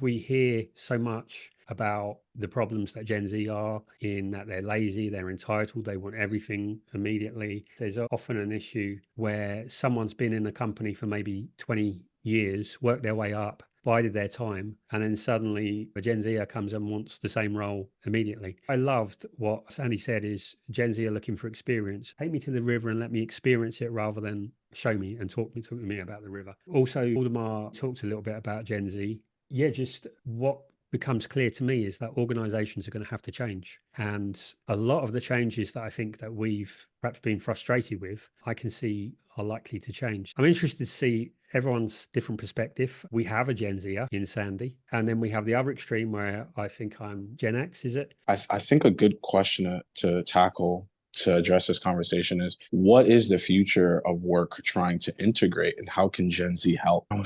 We hear so much about the problems that Gen Z are in, that they're lazy, they're entitled, they want everything immediately. There's often an issue where someone's been in the company for maybe 20 years, worked their way up, bided their time, and then suddenly a Gen Zer comes and wants the same role immediately. I loved what Sandy said is Gen Z are looking for experience. Take me to the river and let me experience it rather than show me and talk to me about the river. Also, Aldemar talked a little bit about Gen Z. Yeah, just what becomes clear to me is that organizations are going to have to change. And a lot of the changes that I think that we've perhaps been frustrated with, I can see are likely to change. I'm interested to see everyone's different perspective. We have a Gen Zer in Sandy, and then we have the other extreme where I think I'm Gen X, is it? I think a good question to tackle to address this conversation is what is the future of work trying to integrate and how can Gen Z help? Are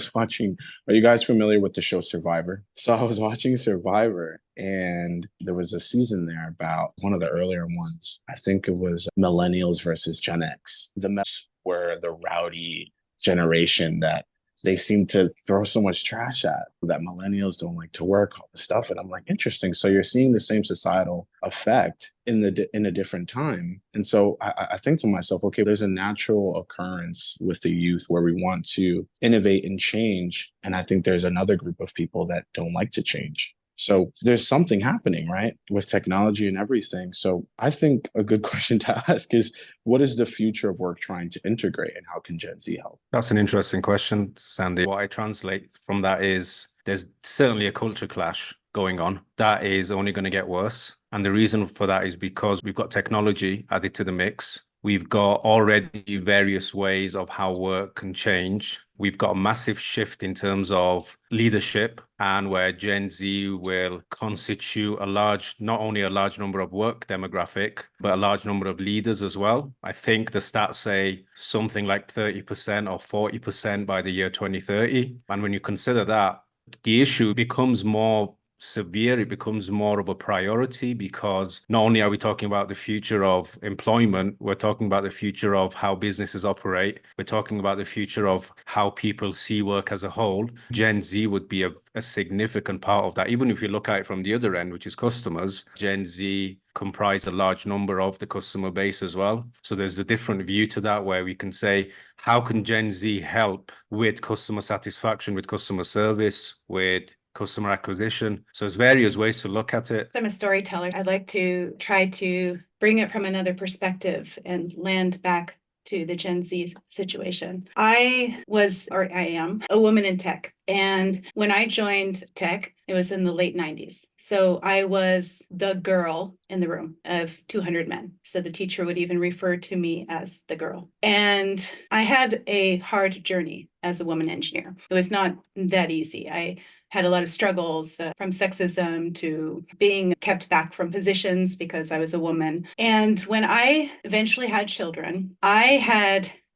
you guys familiar with the show Survivor? So I was watching Survivor and there was a season there about one of the earlier ones. I think it was Millennials versus Gen X. The mess were the rowdy generation that they seem to throw so much trash at that millennials don't like to work, all the stuff. And I'm like, interesting. So you're seeing the same societal effect in a different time. And so I think to myself, okay, there's a natural occurrence with the youth where we want to innovate and change. And I think there's another group of people that don't like to change. So there's something happening, right, with technology and everything. So I think a good question to ask is, what is the future of work trying to integrate and how can Gen Z help? That's an interesting question, Sandy. What I translate from that is there's certainly a culture clash going on that is only going to get worse. And the reason for that is because we've got technology added to the mix. We've got already various ways of how work can change. We've got a massive shift in terms of leadership and where Gen Z will constitute not only a large number of work demographic, but a large number of leaders as well. I think the stats say something like 30% or 40% by the year 2030. And when you consider that, the issue becomes more severe, it becomes more of a priority because not only are we talking about the future of employment, we're talking about the future of how businesses operate. We're talking about the future of how people see work as a whole. Gen Z would be a significant part of that. Even if you look at it from the other end, which is customers, Gen Z comprise a large number of the customer base as well. So there's a different view to that where we can say, how can Gen Z help with customer satisfaction, with customer service, with customer acquisition? So there's various ways to look at it. I'm a storyteller. I'd like to try to bring it from another perspective and land back to the Gen Z situation. I am a woman in tech. And when I joined tech, it was in the late 90s. So I was the girl in the room of 200 men. So the teacher would even refer to me as the girl. And I had a hard journey as a woman engineer. It was not that easy. I had a lot of struggles from sexism to being kept back from positions because I was a woman. And when I eventually had children,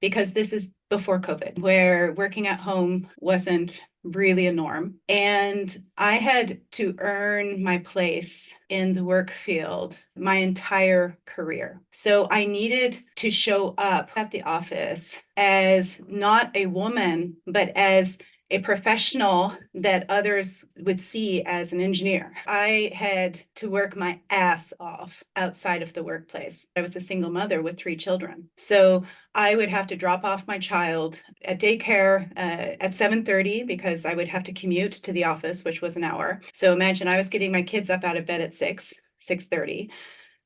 because this is before COVID, where working at home wasn't really a norm. And I had to earn my place in the work field my entire career. So I needed to show up at the office as not a woman, but as a professional that others would see as an engineer. I had to work my ass off outside of the workplace. I was a single mother with 3 children. So I would have to drop off my child at daycare at 7:30 because I would have to commute to the office, which was an hour. So imagine I was getting my kids up out of bed at 6:30.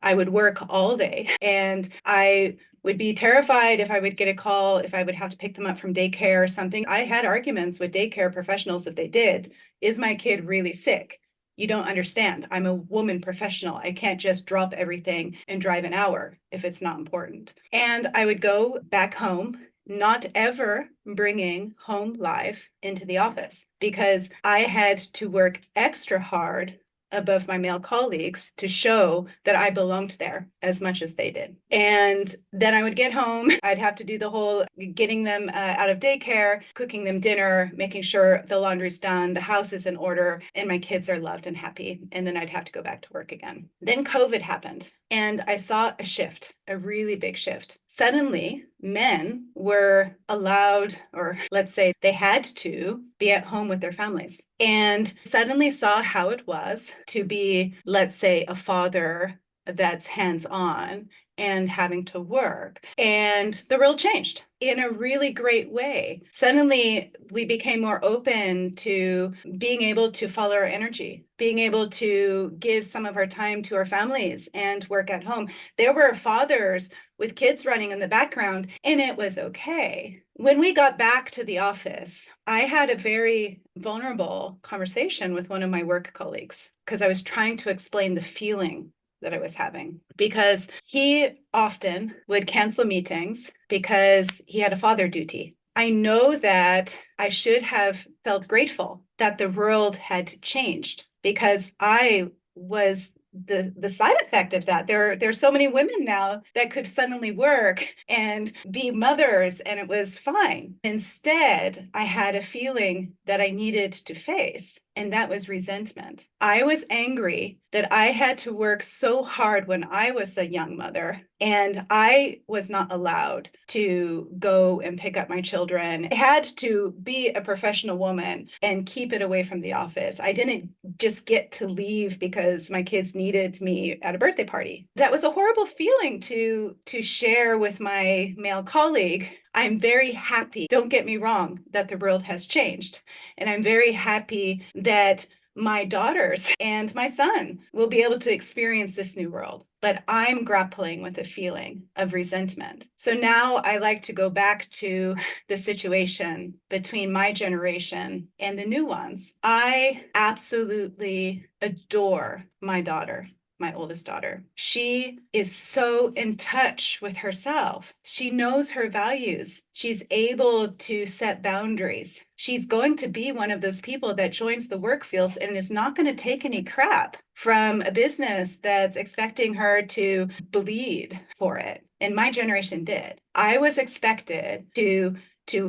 I would work all day and I would be terrified if I would get a call, if I would have to pick them up from daycare or something. I had arguments with daycare professionals if they did. Is my kid really sick? You don't understand. I'm a woman professional. I can't just drop everything and drive an hour if it's not important. And I would go back home, not ever bringing home life into the office because I had to work extra hard above my male colleagues to show that I belonged there as much as they did. And then I would get home, I'd have to do the whole getting them out of daycare, cooking them dinner, making sure the laundry's done, the house is in order, and my kids are loved and happy. And then I'd have to go back to work again. Then COVID happened. And I saw a shift, a really big shift. Suddenly, men were allowed, or let's say they had to be at home with their families, and suddenly saw how it was to be, let's say, a father that's hands-on and having to work. And the world changed in a really great way. Suddenly, we became more open to being able to follow our energy, being able to give some of our time to our families and work at home. There were fathers with kids running in the background, and it was okay. When we got back to the office, I had a very vulnerable conversation with one of my work colleagues because I was trying to explain the feeling that I was having, because he often would cancel meetings because he had a father duty. I know that I should have felt grateful that the world had changed, because I was the side effect of that. There's so many women now that could suddenly work and be mothers, and it was fine. Instead, I had a feeling that I needed to face, and that was resentment. I was angry that I had to work so hard when I was a young mother, and I was not allowed to go and pick up my children. I had to be a professional woman and keep it away from the office. I didn't just get to leave because my kids needed me at a birthday party. That was a horrible feeling to share with my male colleague. I'm very happy, don't get me wrong, that the world has changed. And I'm very happy that my daughters and my son will be able to experience this new world. But I'm grappling with a feeling of resentment. So now I like to go back to the situation between my generation and the new ones. I absolutely adore my daughter, my oldest daughter. She is so in touch with herself. She knows her values. She's able to set boundaries. She's going to be one of those people that joins the work fields and is not going to take any crap from a business that's expecting her to bleed for it. And my generation did. I was expected to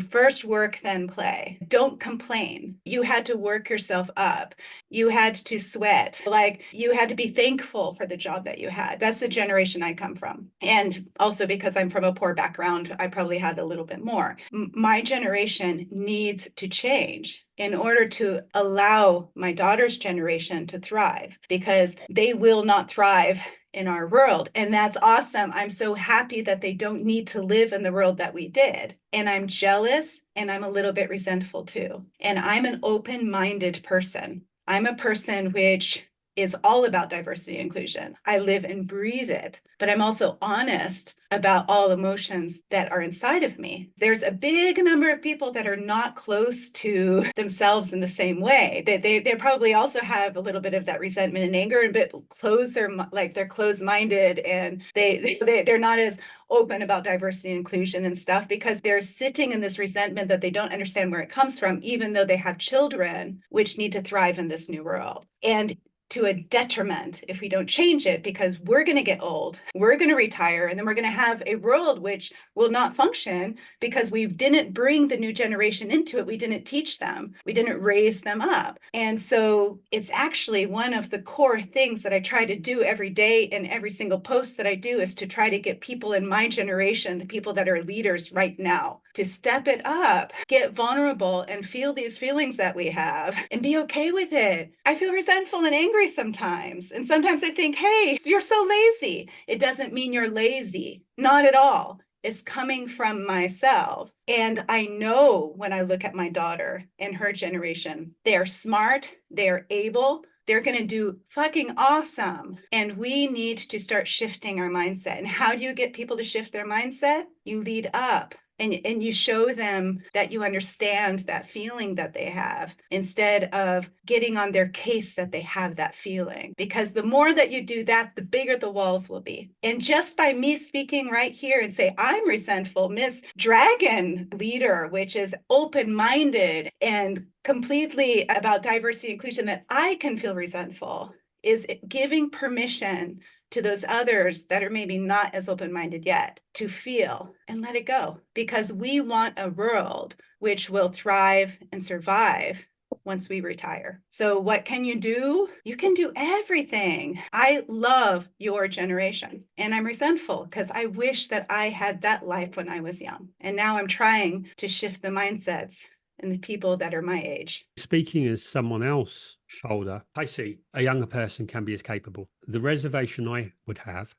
first work, then play. Don't complain. You had to work yourself up. You had to sweat. Like, you had to be thankful for the job that you had. That's the generation I come from. And also because I'm from a poor background, I probably had a little bit more. My generation needs to change in order to allow my daughter's generation to thrive, because they will not thrive in our world. And that's awesome. I'm so happy that they don't need to live in the world that we did. And I'm jealous, and I'm a little bit resentful too. And I'm an open-minded person. I'm a person which is all about diversity and inclusion. I live and breathe it, but I'm also honest about all emotions that are inside of me. There's a big number of people that are not close to themselves in the same way. They probably also have a little bit of that resentment and anger, and a bit closer, like they're closed-minded, and they're not as open about diversity and inclusion and stuff, because they're sitting in this resentment that they don't understand where it comes from, even though they have children which need to thrive in this new world. And to a detriment if we don't change it, because we're going to get old, we're going to retire, and then we're going to have a world which will not function because we didn't bring the new generation into it. We didn't teach them. We didn't raise them up. And so it's actually one of the core things that I try to do every day, and every single post that I do is to try to get people in my generation, the people that are leaders right now, to step it up, get vulnerable, and feel these feelings that we have, and be okay with it. I feel resentful and angry sometimes. And sometimes I think, hey, you're so lazy. It doesn't mean you're lazy. Not at all. It's coming from myself. And I know when I look at my daughter and her generation, they are smart, they're able, they're going to do fucking awesome. And we need to start shifting our mindset. And how do you get people to shift their mindset? You lead up. And you show them that you understand that feeling that they have, instead of getting on their case that they have that feeling. Because the more that you do that, the bigger the walls will be. And just by me speaking right here and say, I'm resentful, Miss Dragon Leader, which is open-minded and completely about diversity and inclusion, that I can feel resentful, is giving permission to those others that are maybe not as open-minded yet to feel and let it go, because we want a world which will thrive and survive once we retire. So what can you do? You can do everything. I love your generation, and I'm resentful because I wish that I had that life when I was young. And now I'm trying to shift the mindsets and the people that are my age. Speaking as someone else older, I see a younger person can be as capable. The reservation I would have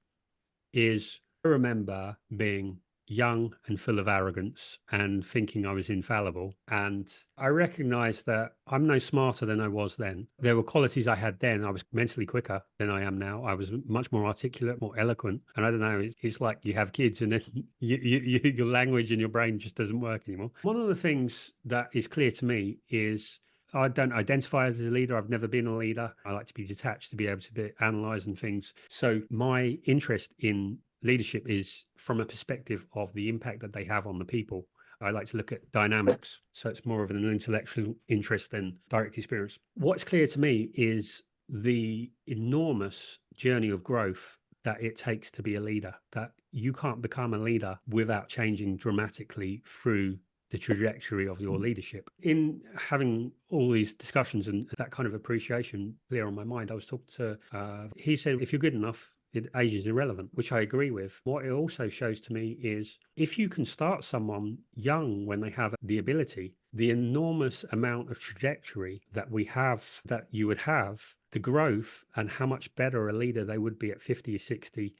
is I remember being young and full of arrogance and thinking I was infallible. And I recognized that I'm no smarter than I was then. There were qualities I had then. I was mentally quicker than I am now. I was much more articulate, more eloquent. And I don't know, it's like you have kids and then your language and your brain just doesn't work anymore. One of the things that is clear to me is I don't identify as a leader. I've never been a leader. I like to be detached, to be able to be analysing things. So my interest in leadership is from a perspective of the impact that they have on the people. I like to look at dynamics. So it's more of an intellectual interest than direct experience. What's clear to me is the enormous journey of growth that it takes to be a leader, that you can't become a leader without changing dramatically through the trajectory of your leadership. In having all these discussions and that kind of appreciation clear on my mind, I was talking to, he said, if you're good enough, age is irrelevant, which I agree with. What it also shows to me is if you can start someone young when they have the ability, the enormous amount of trajectory that we have, that you would have, the growth and how much better a leader they would be at 50 or 60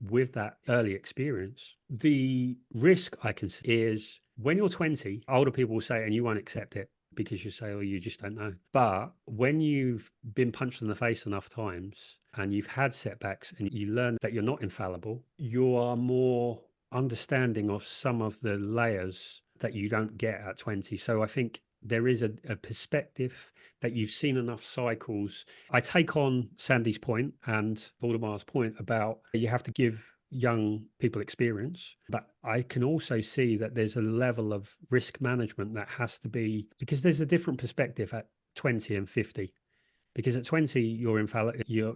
with that early experience. The risk I can see is when you're 20, older people will say, and you won't accept it because you say, oh, you just don't know. But when you've been punched in the face enough times and you've had setbacks and you learn that you're not infallible, you are more understanding of some of the layers that you don't get at 20. So I think there is a perspective that you've seen enough cycles. I take on Sandy's point and Valdemar's point about you have to give young people experience, but I can also see that there's a level of risk management that has to be, because there's a different perspective at 20 and 50. Because at 20, you're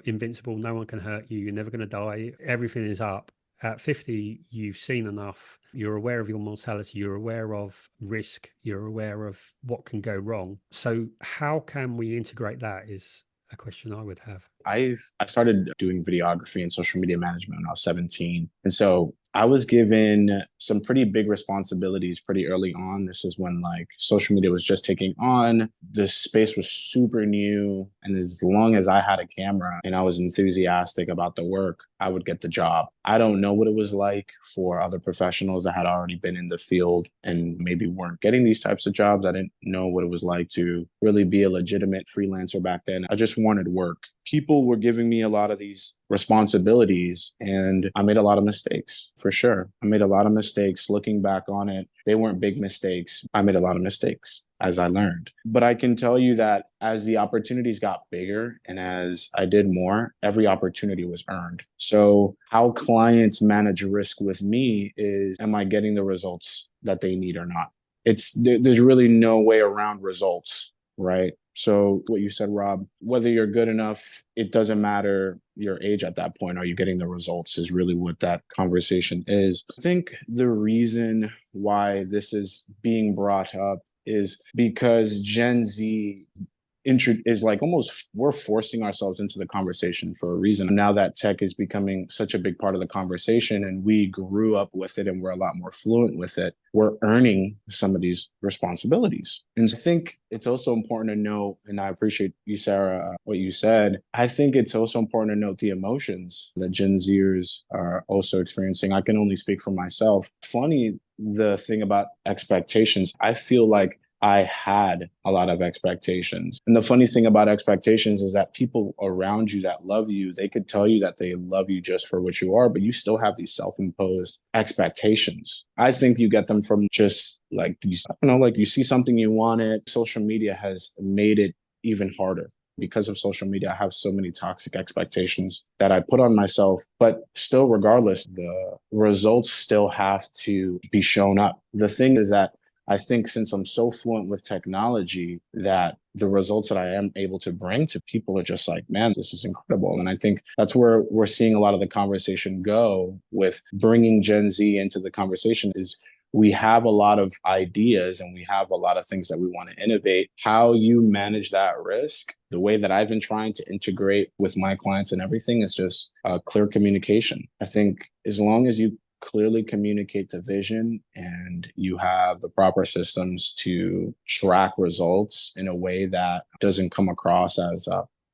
invincible, no one can hurt you, you're never going to die, everything is up. At 50, you've seen enough, you're aware of your mortality, you're aware of risk, you're aware of what can go wrong. So how can we integrate that is a question I would have. I started doing videography and social media management when I was 17. And so I was given some pretty big responsibilities pretty early on. This is when like social media was just taking on. This space was super new. And as long as I had a camera and I was enthusiastic about the work, I would get the job. I don't know what it was like for other professionals that had already been in the field and maybe weren't getting these types of jobs. I didn't know what it was like to really be a legitimate freelancer back then. I just wanted work. People were giving me a lot of these responsibilities and I made a lot of mistakes, for sure. I made a lot of mistakes. Looking back on it, they weren't big mistakes. I made a lot of mistakes as I learned. But I can tell you that as the opportunities got bigger and as I did more, every opportunity was earned. So how clients manage risk with me is, am I getting the results that they need or not? There's really no way around results, right? So what you said, Rob, whether you're good enough, it doesn't matter your age at that point. Are you getting the results is really what that conversation is. I think the reason why this is being brought up is because Gen Z is like almost we're forcing ourselves into the conversation for a reason. Now that tech is becoming such a big part of the conversation and we grew up with it and we're a lot more fluent with it, we're earning some of these responsibilities. And I think it's also important to know, and I appreciate you, Sarah, what you said. I think it's also important to note the emotions that Gen Zers are also experiencing. I can only speak for myself. Funny, the thing about expectations, I feel like I had a lot of expectations. And the funny thing about expectations is that people around you that love you, they could tell you that they love you just for what you are, but you still have these self-imposed expectations. I think you get them from just like these, I don't know, like you see something you wanted. Social media has made it even harder. Because of social media, I have so many toxic expectations that I put on myself, but still, regardless, the results still have to be shown up. The thing is that I think since I'm so fluent with technology that the results that I am able to bring to people are just like, man, this is incredible. And I think that's where we're seeing a lot of the conversation go with bringing Gen Z into the conversation is we have a lot of ideas and we have a lot of things that we want to innovate. How you manage that risk, the way that I've been trying to integrate with my clients and everything is just clear communication. I think as long as you clearly communicate the vision and you have the proper systems to track results in a way that doesn't come across as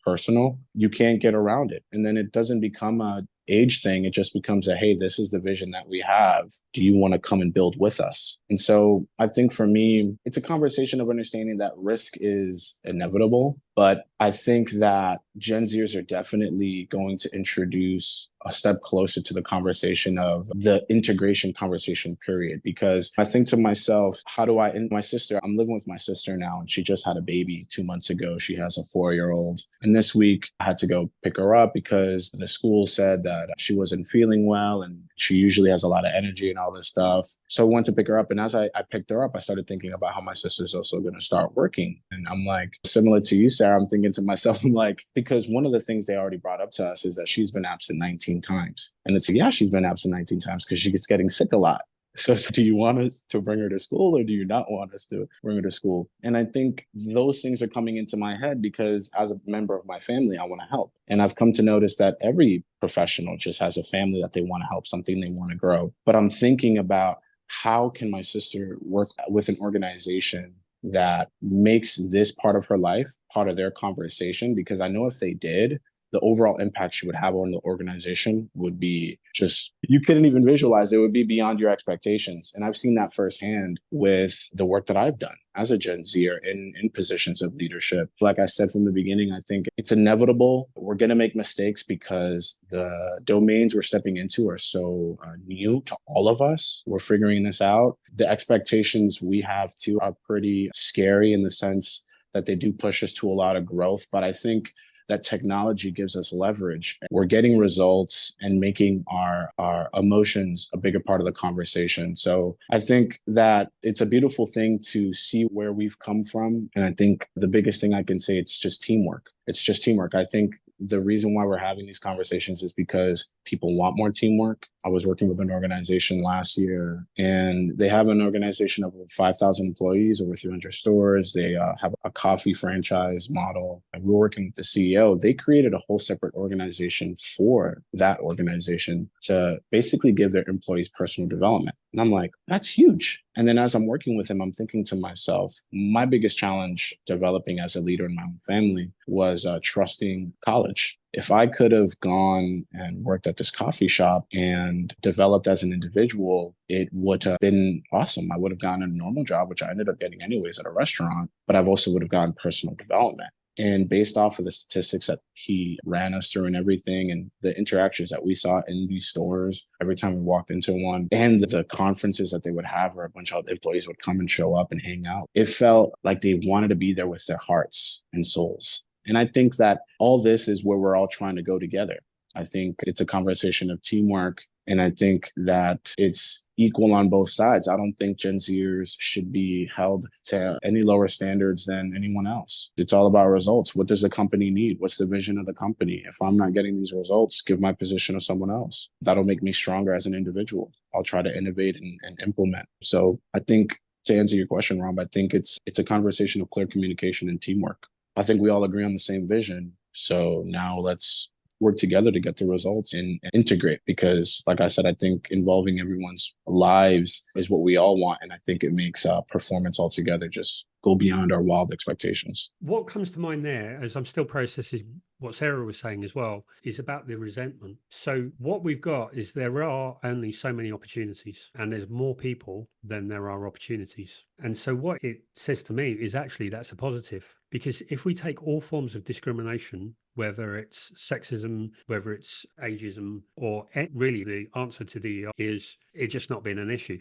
personal, you can't get around it. And then it doesn't become a age thing. It just becomes a, hey, this is the vision that we have. Do you want to come and build with us? And so I think for me, it's a conversation of understanding that risk is inevitable. But I think that Gen Zers are definitely going to introduce a step closer to the conversation of the integration conversation period. Because I think to myself, how do I, and my sister, I'm living with my sister now, and she just had a baby 2 months ago. She has a 4-year-old. And this week I had to go pick her up because the school said that she wasn't feeling well and she usually has a lot of energy and all this stuff. So I went to pick her up. And as I picked her up, I started thinking about how my sister's also going to start working. And I'm like, similar to you, Sarah, I'm thinking to myself, I'm like, because one of the things they already brought up to us is that she's been absent 19 times. And it's, yeah, she's been absent 19 times because she gets getting sick a lot. So do you want us to bring her to school or do you not want us to bring her to school? And I think those things are coming into my head because as a member of my family, I want to help. And I've come to notice that every professional just has a family that they want to help, something they want to grow. But I'm thinking about how can my sister work with an organization that makes this part of her life part of their conversation? Because I know if they did, the overall impact she would have on the organization would be just, you couldn't even visualize. It would be beyond your expectations. And I've seen that firsthand with the work that I've done as a Gen Zer in positions of leadership. Like I said from the beginning, I think it's inevitable. We're going to make mistakes because the domains we're stepping into are so new to all of us. We're figuring this out. The expectations we have too are pretty scary in the sense that they do push us to a lot of growth. But I think that technology gives us leverage. We're getting results and making our emotions a bigger part of the conversation. So I think that it's a beautiful thing to see where we've come from. And I think the biggest thing I can say, it's just teamwork. It's just teamwork. I think the reason why we're having these conversations is because people want more teamwork. I was working with an organization last year, and they have an organization of over 5,000 employees, over 300 stores. They have a coffee franchise model. And we're working with the CEO. They created a whole separate organization for that organization to basically give their employees personal development. And I'm like, that's huge. And then as I'm working with him, I'm thinking to myself, my biggest challenge developing as a leader in my own family was trusting college. If I could have gone and worked at this coffee shop and developed as an individual, it would have been awesome. I would have gotten a normal job, which I ended up getting anyways at a restaurant, but I've also would have gotten personal development. And based off of the statistics that he ran us through and everything, and the interactions that we saw in these stores every time we walked into one, and the conferences that they would have where a bunch of employees would come and show up and hang out, it felt like they wanted to be there with their hearts and souls. And I think that all this is where we're all trying to go together. I think it's a conversation of teamwork. And I think that it's equal on both sides. I don't think Gen Zers should be held to any lower standards than anyone else. It's all about results. What does the company need? What's the vision of the company? If I'm not getting these results, give my position to someone else. That'll make me stronger as an individual. I'll try to innovate and implement. So I think to answer your question, Rob, I think it's a conversation of clear communication and teamwork. I think we all agree on the same vision. So now let's work together to get the results and integrate, because like I said, I think involving everyone's lives is what we all want. And I think it makes performance altogether just go beyond our wild expectations. What comes to mind there, as I'm still processing what Sarah was saying as well, is about the resentment. So what we've got is there are only so many opportunities, and there's more people than there are opportunities. And so what it says to me is actually that's a positive, because if we take all forms of discrimination, whether it's sexism, whether it's ageism, or really the answer to the is it just not being an issue.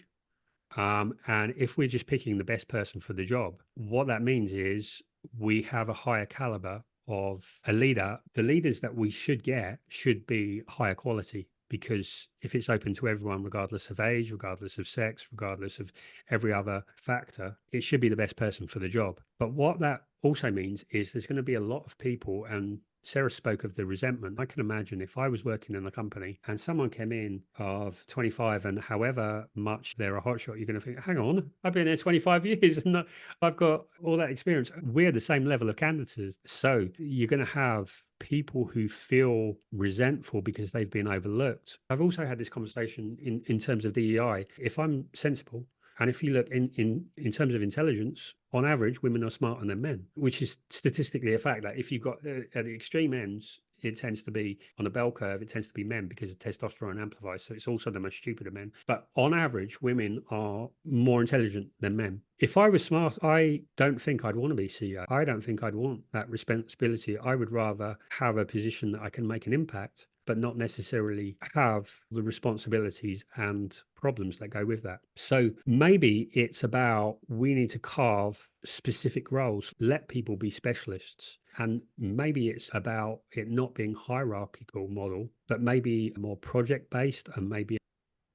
And if we're just picking the best person for the job, what that means is we have a higher caliber of a leader. The leaders that we should get should be higher quality, because if it's open to everyone, regardless of age, regardless of sex, regardless of every other factor, it should be the best person for the job. But what that also means is there's going to be a lot of people, and Sarah spoke of the resentment. I can imagine if I was working in a company and someone came in of 25 and however much they're a hotshot, you're going to think, hang on, I've been here 25 years and I've got all that experience. We're the same level of candidates. So you're going to have people who feel resentful because they've been overlooked. I've also had this conversation in terms of DEI. If I'm sensible, and if you look in terms of intelligence, on average, women are smarter than men, which is statistically a fact. That if you've got at the extreme ends, it tends to be on a bell curve, it tends to be men because testosterone amplifies. So it's also the most stupid of men. But on average, women are more intelligent than men. If I was smart, I don't think I'd want to be CEO. I don't think I'd want that responsibility. I would rather have a position that I can make an impact, but not necessarily have the responsibilities and problems that go with that. So maybe it's about we need to carve specific roles, let people be specialists. And maybe it's about it not being hierarchical model, but maybe more project based, and maybe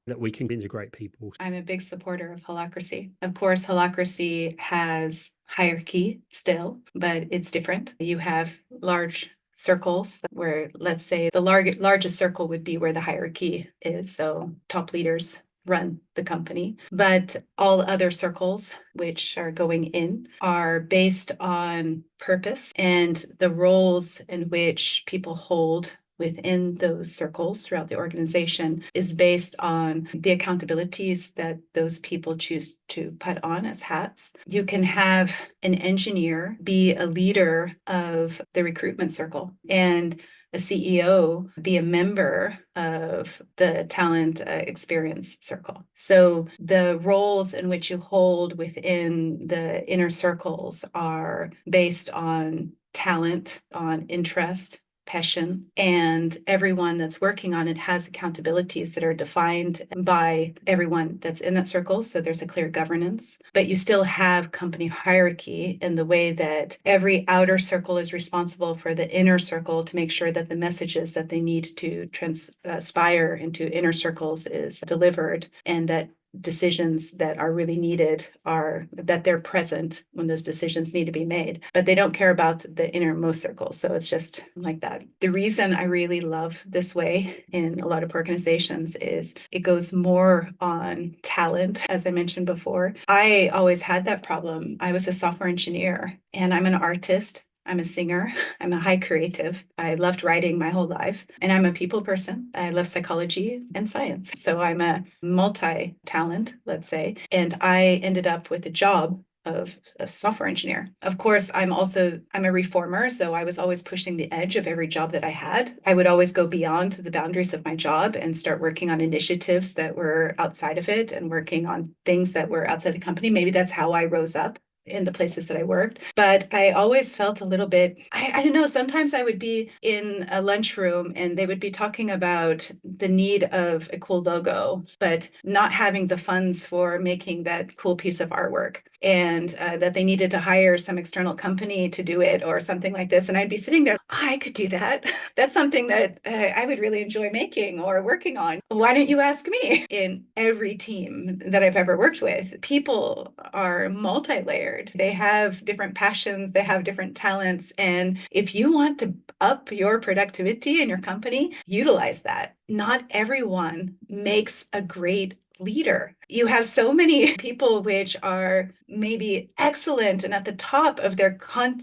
that we can integrate people. I'm a big supporter of holacracy. Of course, holacracy has hierarchy still, but it's different. You have large circles where, let's say, the largest circle would be where the hierarchy is. So top leaders run the company, but all other circles which are going in are based on purpose and the roles in which people hold within those circles throughout the organization is based on the accountabilities that those people choose to put on as hats. You can have an engineer be a leader of the recruitment circle and a CEO be a member of the talent experience circle. So the roles in which you hold within the inner circles are based on talent, on interest, passion, and everyone that's working on it has accountabilities that are defined by everyone that's in that circle. So there's a clear governance, but you still have company hierarchy in the way that every outer circle is responsible for the inner circle to make sure that the messages that they need to transpire into inner circles is delivered, and that decisions that are really needed are that they're present when those decisions need to be made, but they don't care about the innermost circle. So it's just like that. The reason I really love this way in a lot of organizations is it goes more on talent. As I mentioned before, I always had that problem. I was a software engineer and I'm an artist. I'm a singer. I'm a high creative. I loved writing my whole life. And I'm a people person. I love psychology and science. So I'm a multi-talent, let's say. And I ended up with a job of a software engineer. Of course, I'm a reformer. So I was always pushing the edge of every job that I had. I would always go beyond the boundaries of my job and start working on initiatives that were outside of it and working on things that were outside the company. Maybe that's how I rose up in the places that I worked. But I always felt a little bit, I don't know, sometimes I would be in a lunchroom and they would be talking about the need of a cool logo, but not having the funds for making that cool piece of artwork, and that they needed to hire some external company to do it or something like this. And I'd be sitting there, I could do that. That's something that I would really enjoy making or working on. Why don't you ask me? In every team that I've ever worked with, people are multi-layered. They have different passions, they have different talents. And if you want to up your productivity in your company, utilize that. Not everyone makes a great leader. You have so many people which are maybe excellent and at the top of their craft.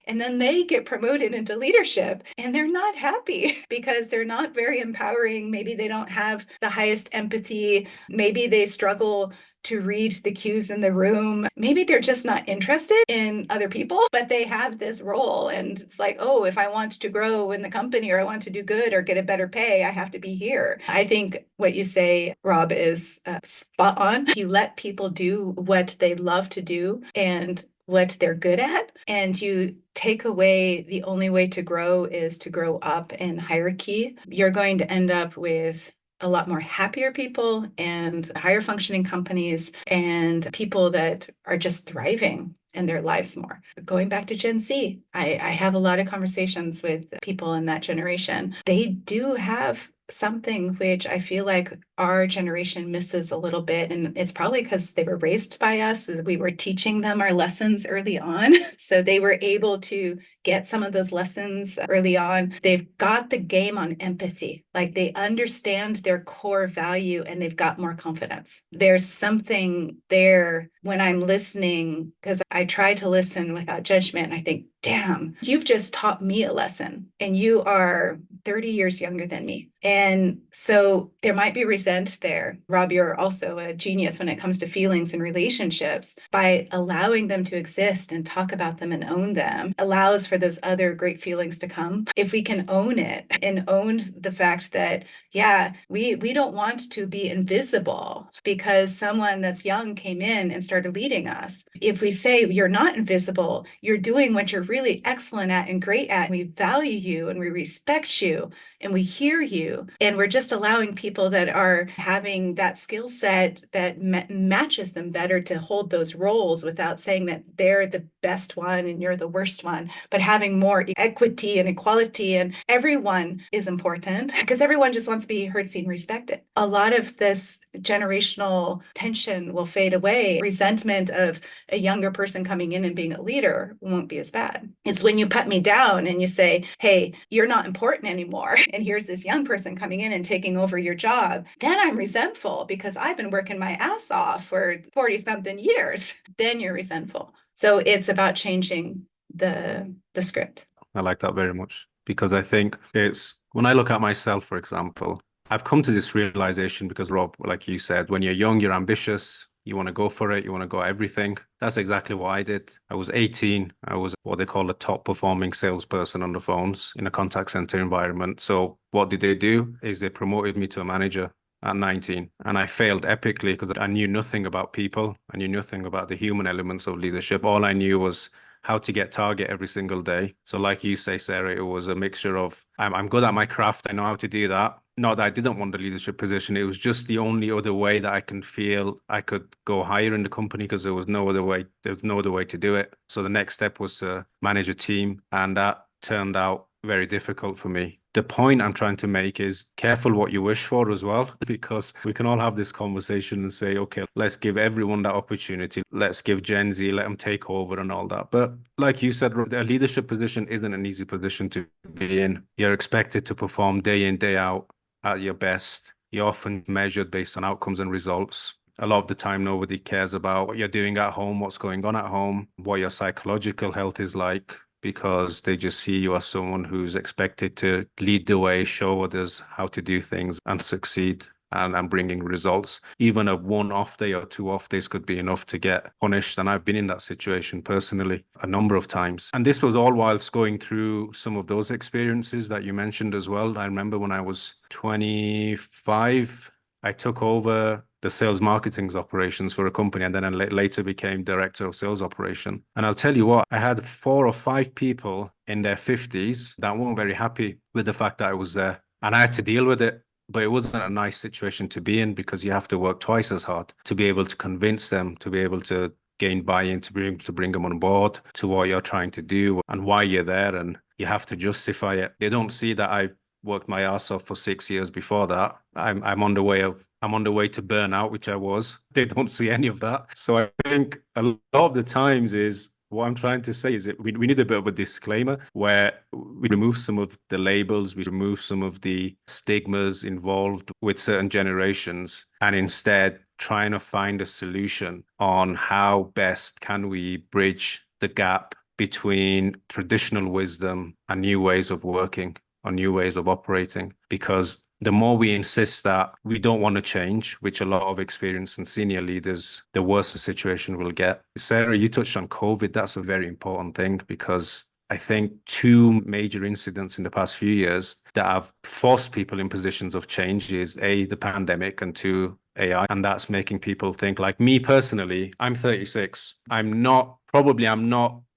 And then they get promoted into leadership and they're not happy because they're not very empowering. Maybe they don't have the highest empathy. Maybe they struggle to read the cues in the room. Maybe they're just not interested in other people, but they have this role. And it's like, oh, if I want to grow in the company or I want to do good or get a better pay, I have to be here. I think what you say, Rob, is spot on. You let people do what they love to do and what they're good at, and you take away the only way to grow is to grow up in hierarchy, you're going to end up with a lot more happier people and higher functioning companies and people that are just thriving in their lives more. Going back to Gen Z, I have a lot of conversations with people in that generation. They do have something which I feel like our generation misses a little bit. And it's probably because they were raised by us. We were teaching them our lessons early on. So they were able to get some of those lessons early on. They've got the game on empathy. Like they understand their core value and they've got more confidence. There's something there when I'm listening, because I try to listen without judgment. And I think, damn, you've just taught me a lesson and you are 30 years younger than me. And so there might be resent there. Rob, you're also a genius when it comes to feelings and relationships. By allowing them to exist and talk about them and own them allows for those other great feelings to come. If we can own it and own the fact that, yeah, we don't want to be invisible because someone that's young came in and started leading us. If we say you're not invisible, you're doing what you're really excellent at and great at, and we value you and we respect you and we hear you, and we're just allowing people that are having that skill set that matches them better to hold those roles without saying that they're the best one and you're the worst one, but having more equity and equality, and everyone is important because everyone just wants to be heard, seen, respected. A lot of this generational tension will fade away. Resentment of a younger person coming in and being a leader won't be as bad. It's when you put me down and you say, hey, you're not important anymore, and here's this young person coming in and taking over your job, then I'm resentful because I've been working my ass off for 40 something years. Then you're resentful. So it's about changing the script. I like that very much, because I think it's, when I look at myself, for example, I've come to this realization because, Rob, like you said, when you're young, you're ambitious, you want to go for it, you want to go everything. That's exactly what I did. I was 18. I was what they call a top performing salesperson on the phones in a contact center environment. So what did they do is they promoted me to a manager at 19. And I failed epically because I knew nothing about people. I knew nothing about the human elements of leadership. All I knew was how to get target every single day. So like you say, Sarah, it was a mixture of, I'm good at my craft. I know how to do that. Not that I didn't want the leadership position. It was just the only other way that I can feel I could go higher in the company, because there was no other way. There was no other way to do it. So the next step was to manage a team. And that turned out very difficult for me. The point I'm trying to make is careful what you wish for as well, because we can all have this conversation and say, okay, let's give everyone that opportunity. Let's give Gen Z, let them take over and all that. But like you said, a leadership position isn't an easy position to be in. You're expected to perform day in, day out at your best. You're often measured based on outcomes and results. A lot of the time, nobody cares about what you're doing at home, what's going on at home, what your psychological health is like, because they just see you as someone who's expected to lead the way, show others how to do things and succeed and bringing results. Even a 1 off day or 2 off days could be enough to get punished. And I've been in that situation personally a number of times. And this was all whilst going through some of those experiences that you mentioned as well. I remember when I was 25, I took over the sales marketing operations for a company, and then I later became director of sales operation. And I'll tell you what, I had 4 or 5 people in their 50s that weren't very happy with the fact that I was there. And I had to deal with it. But it wasn't a nice situation to be in, because you have to work twice as hard to be able to convince them, to be able to gain buy-in, to be able to bring them on board to what you're trying to do and why you're there. And you have to justify it. They don't see that I worked my ass off for 6 years before that. I'm on the way to burnout, which I was. They don't see any of that. So I think a lot of the times is, what I'm trying to say is that we need a bit of a disclaimer where we remove some of the labels, we remove some of the stigmas involved with certain generations, and instead trying to find a solution on how best can we bridge the gap between traditional wisdom and new ways of working or new ways of operating. Because the more we insist that we don't want to change, which a lot of experienced and senior leaders, the worse the situation will get. Sarah, you touched on COVID. That's a very important thing, because I think 2 major incidents in the past few years that have forced people in positions of change is A, the pandemic, and 2, AI. And that's making people think. Like me personally, I'm 36. I'm not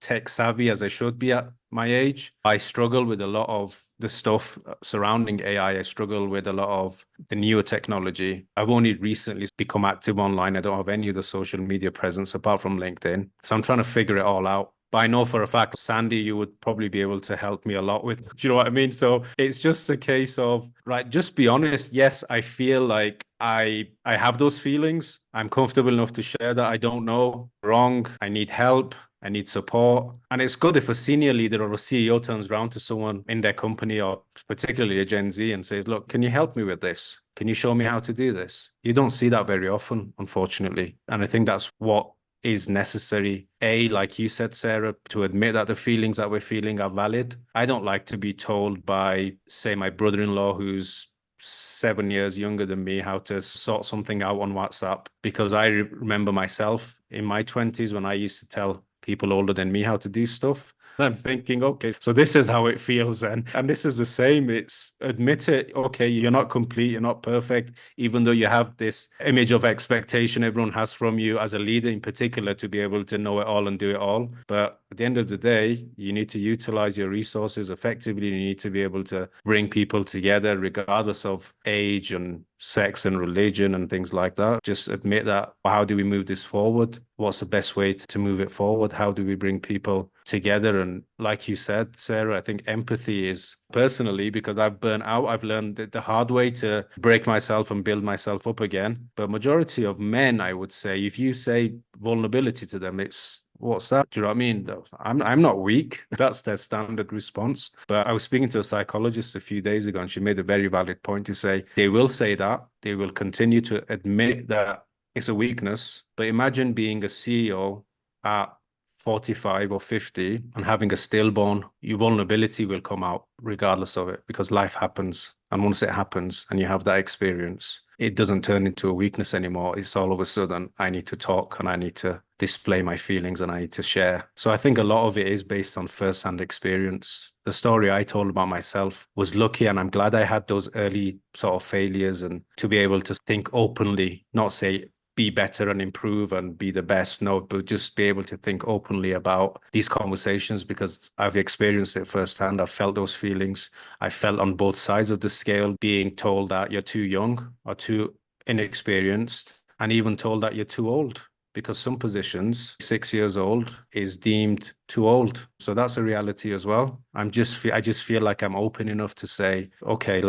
tech savvy as I should be at my age. I struggle with a lot of the stuff surrounding AI. I struggle with a lot of the newer technology. I've only recently become active online. I don't have any of the social media presence apart from LinkedIn. So I'm trying to figure it all out. but I know for a fact, Sandy, you would probably be able to help me a lot with. Do you know what I mean? So it's just a case of, right, just be honest. Yes, I feel like I have those feelings. I'm comfortable enough to share that I don't know, wrong, I need help, I need support. And it's good if a senior leader or a CEO turns around to someone in their company, or particularly a Gen Z, and says, look, can you help me with this? Can you show me how to do this? You don't see that very often, unfortunately. And I think that's what is necessary. A, like you said, Sarah, to admit that the feelings that we're feeling are valid. I don't like to be told by, say, my brother-in-law, who's 7 years younger than me, how to sort something out on WhatsApp, because I remember myself in my 20s when I used to tell people older than me how to do stuff. I'm thinking, okay, so this is how it feels, and this is the same. It's admit it. Okay, you're not complete, you're not perfect, even though you have this image of expectation everyone has from you as a leader in particular to be able to know it all and do it all. But at the end of the day, you need to utilize your resources effectively. You need to be able to bring people together regardless of age and sex and religion and things like that. Just admit that. How do we move this forward? What's the best way to move it forward? How do we bring people together? And like you said, Sarah, I think empathy is, personally, because I've burnt out, I've learned the hard way to break myself and build myself up again. But majority of men, I would say, if you say vulnerability to them, it's, what's that? Do you know what I mean? I'm not weak. That's their standard response. But I was speaking to a psychologist a few days ago, and she made a very valid point to say they will say that. They will continue to admit that it's a weakness. But imagine being a CEO at 45 or 50 and having a stillborn. Your vulnerability will come out regardless of it, because life happens. And once it happens and you have that experience, it doesn't turn into a weakness anymore. It's all of a sudden, I need to talk and I need to display my feelings and I need to share. So I think a lot of it is based on first-hand experience. The story I told about myself was lucky, and I'm glad I had those early sort of failures, and to be able to think openly, not say be better and improve and be the best. No, but just be able to think openly about these conversations, because I've experienced it firsthand. I've felt those feelings. I felt on both sides of the scale, being told that you're too young or too inexperienced, and even told that you're too old, because some positions, 6 years old is deemed too old. So that's a reality as well. I just feel like I'm open enough to say, okay,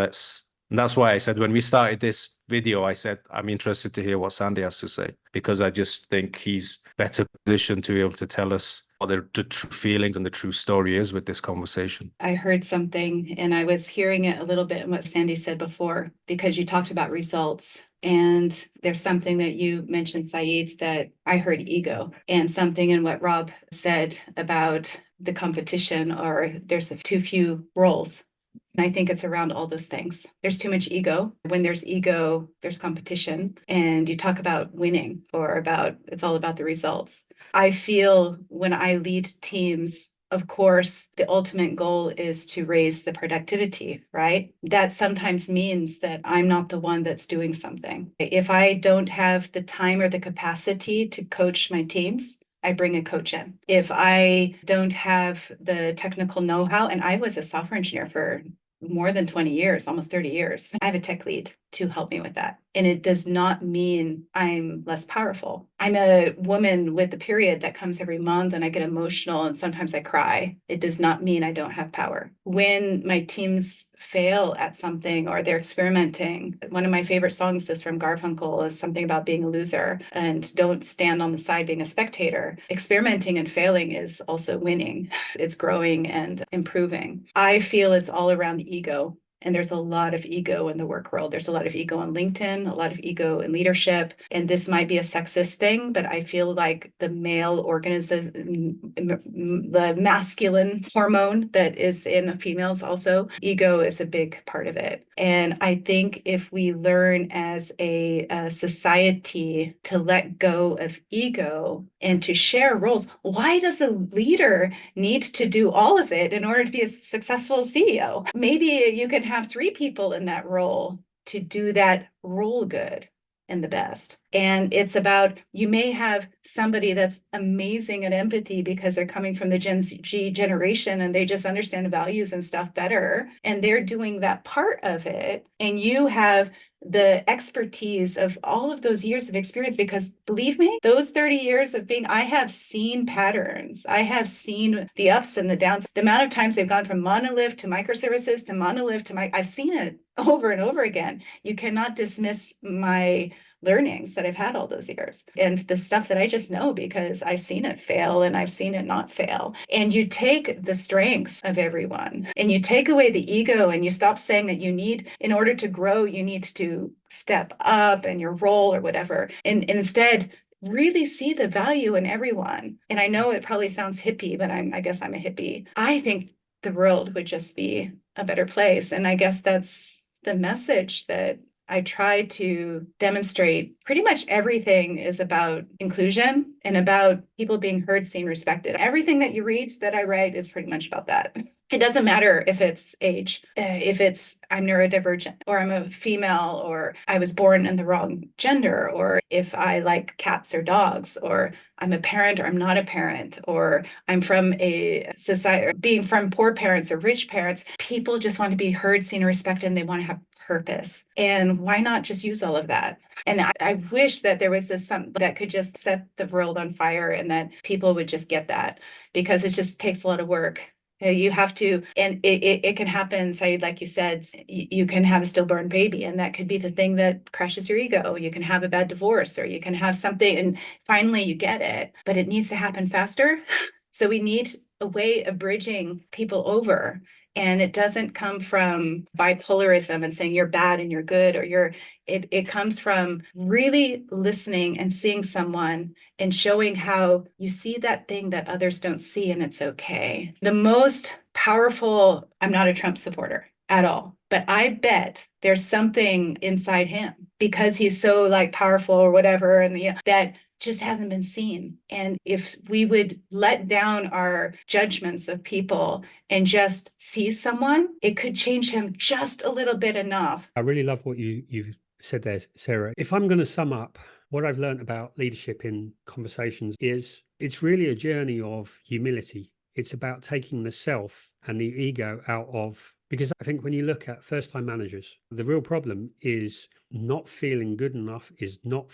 and that's why I said when we started this video, I said, I'm interested to hear what Sandy has to say, because I just think he's better positioned to be able to tell us what the true feelings and the true story is with this conversation. I heard something, and I was hearing it a little bit in what Sandy said before, because you talked about results. And there's something that you mentioned, Saieed, that I heard ego, and something in what Rob said about the competition, or there's too few roles. And I think it's around all those things. There's too much ego. When there's ego, there's competition. And you talk about winning, or about, it's all about the results. I feel when I lead teams, of course, the ultimate goal is to raise the productivity, right? That sometimes means that I'm not the one that's doing something. If I don't have the time or the capacity to coach my teams, I bring a coach in. If I don't have the technical know-how, and I was a software engineer for more than 20 years, almost 30 years, I have a tech lead to help me with that. And it does not mean I'm less powerful. I'm a woman with a period that comes every month, and I get emotional and sometimes I cry. It does not mean I don't have power. When my teams fail at something or they're experimenting, one of my favorite songs is from Garfunkel, is something about being a loser and don't stand on the side being a spectator. Experimenting and failing is also winning. It's growing and improving. I feel it's all around ego. And there's a lot of ego in the work world. There's a lot of ego on LinkedIn, a lot of ego in leadership. And this might be a sexist thing, but I feel like the male organism, the masculine hormone that is in females also, ego is a big part of it. And I think if we learn as a society to let go of ego and to share roles, why does a leader need to do all of it in order to be a successful CEO? Maybe you can have 3 people in that role to do that role good and the best. And it's about, you may have somebody that's amazing at empathy because they're coming from the Gen Z generation and they just understand the values and stuff better, and they're doing that part of it. And you have the expertise of all of those years of experience, because believe me, those 30 years of being, I have seen patterns. I have seen the ups and the downs. The amount of times they've gone from monolith to microservices to monolith to I've seen it over and over again. You cannot dismiss my learnings that I've had all those years and the stuff that I just know because I've seen it fail and I've seen it not fail. And you take the strengths of everyone and you take away the ego and you stop saying that you need, in order to grow, you need to step up in your role or whatever. And instead, really see the value in everyone. And I know it probably sounds hippie, but I guess I'm a hippie. I think the world would just be a better place. And I guess that's the message that I try to demonstrate. Pretty much everything is about inclusion and about people being heard, seen, respected. Everything that you read that I write is pretty much about that. It doesn't matter if it's age, if it's I'm neurodivergent or I'm a female or I was born in the wrong gender, or if I like cats or dogs, or I'm a parent or I'm not a parent, or I'm from a society, being from poor parents or rich parents. People just want to be heard, seen, and respected, and they want to have purpose. And why not just use all of that? And I wish that there was something that could just set the world on fire and that people would just get that, because it just takes a lot of work. You have to, and it can happen, Saeed, like you said, you can have a stillborn baby, and that could be the thing that crushes your ego. You can have a bad divorce, or you can have something, and finally you get it, but it needs to happen faster. So we need a way of bridging people over. And it doesn't come from bipolarism and saying you're bad and you're good, or it comes from really listening and seeing someone and showing how you see that thing that others don't see, and it's okay. The most powerful, I'm not a Trump supporter at all, but I bet there's something inside him because he's so like powerful or whatever, and that just hasn't been seen. And if we would let down our judgments of people and just see someone, it could change him just a little bit enough. I really love what you've said there, Sarah. If I'm going to sum up what I've learned about leadership in conversations, is it's really a journey of humility. It's about taking the self and the ego out of, because I think when you look at first-time managers, the real problem is not feeling good enough, is not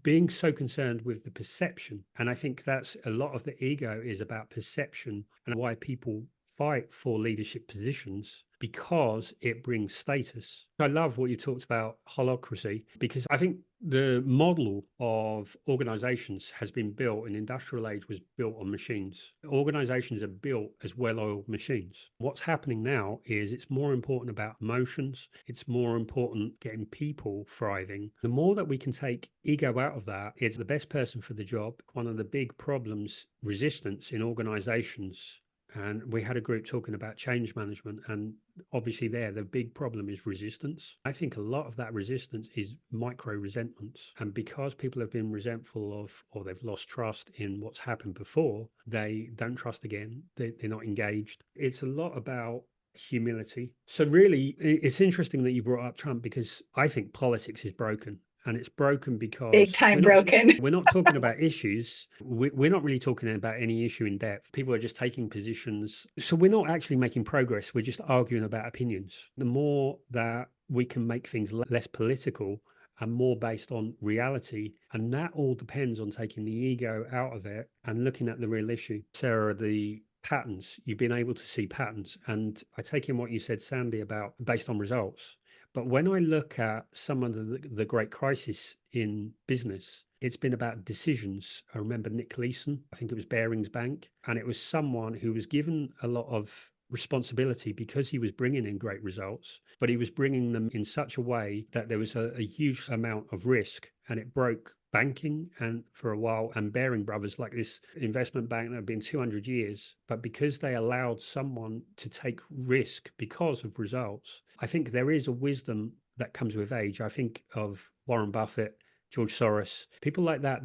being so concerned with the perception. And I think that's a lot of the ego is about perception, and why people fight for leadership positions, because it brings status. I love what you talked about, holacracy, because I think the model of organizations has been built in industrial age, was built on machines. Organizations are built as well-oiled machines. What's happening now is it's more important about emotions. It's more important getting people thriving. The more that we can take ego out of that, it's the best person for the job. One of the big problems, resistance in organizations, and we had a group talking about change management, and obviously there, the big problem is resistance. I think a lot of that resistance is micro resentments. And because people have been resentful of, or they've lost trust in what's happened before, they don't trust again. They're not engaged. It's a lot about humility. So really, it's interesting that you brought up Trump, because I think politics is broken. And it's broken because Big time broken. We're not talking about issues. We're not really talking about any issue in depth. People are just taking positions. So we're not actually making progress. We're just arguing about opinions. The more that we can make things less political and more based on reality, and that all depends on taking the ego out of it and looking at the real issue. Sarah, the patterns, you've been able to see patterns. And I take in what you said, Sandy, about based on results. But when I look at some of the great crisis in business, it's been about decisions. I remember Nick Leeson, I think it was Barings Bank, and it was someone who was given a lot of responsibility because he was bringing in great results, but he was bringing them in such a way that there was a huge amount of risk, and it broke banking and for a while, and Baring Brothers, like this investment bank that had been 200 years, but because they allowed someone to take risk because of results. I think there is a wisdom that comes with age. I think of Warren Buffett, George Soros, people like that.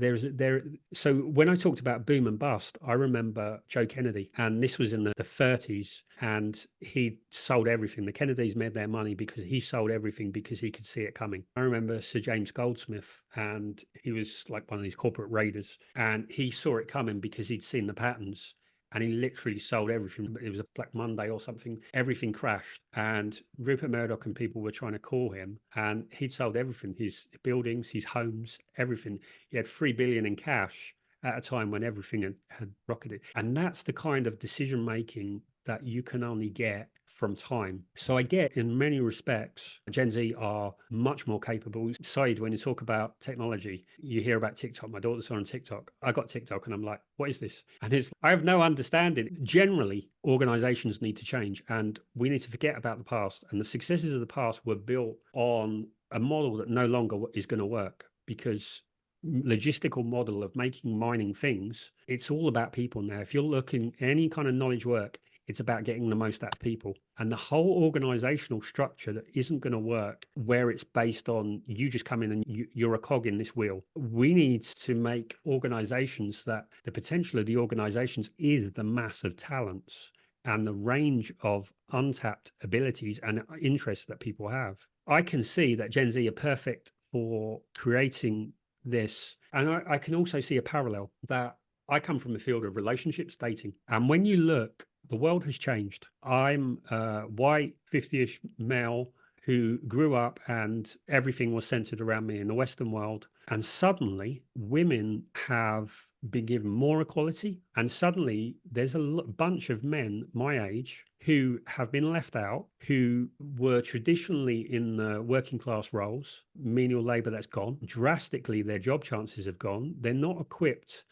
So when I talked about boom and bust, I remember Joe Kennedy, and this was in the 30s, and he sold everything. The Kennedys made their money because he sold everything because he could see it coming. I remember Sir James Goldsmith, and he was like one of these corporate raiders, and he saw it coming because he'd seen the patterns. and he literally sold everything. It was a Black Monday or something. Everything crashed, and Rupert Murdoch and people were trying to call him, and he'd sold everything, his buildings, his homes, everything. He had 3 billion in cash at a time when everything had rocketed. And that's the kind of decision making that you can only get from time. So I get, in many respects, Gen Z are much more capable. Saieed, when you talk about technology, you hear about TikTok. My daughter's on TikTok. I got TikTok and I'm like, what is this? And I have no understanding. Generally, organizations need to change, and we need to forget about the past. And the successes of the past were built on a model that no longer is going to work, because logistical model of mining things, it's all about people now. If you're looking any kind of knowledge work, it's about getting the most out of people. And the whole organizational structure that isn't going to work, where it's based on you just come in and you're a cog in this wheel. We need to make organizations that the potential of the organizations is the mass of talents and the range of untapped abilities and interests that people have. I can see that Gen Z are perfect for creating this. And I can also see a parallel that I come from the field of relationships, dating. And when you look, the world has changed. I'm a white 50-ish male who grew up and everything was centered around me in the Western world. And suddenly women have been given more equality. And suddenly there's a bunch of men my age who have been left out, who were traditionally in the working class roles, menial labor that's gone. Drastically, their job chances have gone. They're not equipped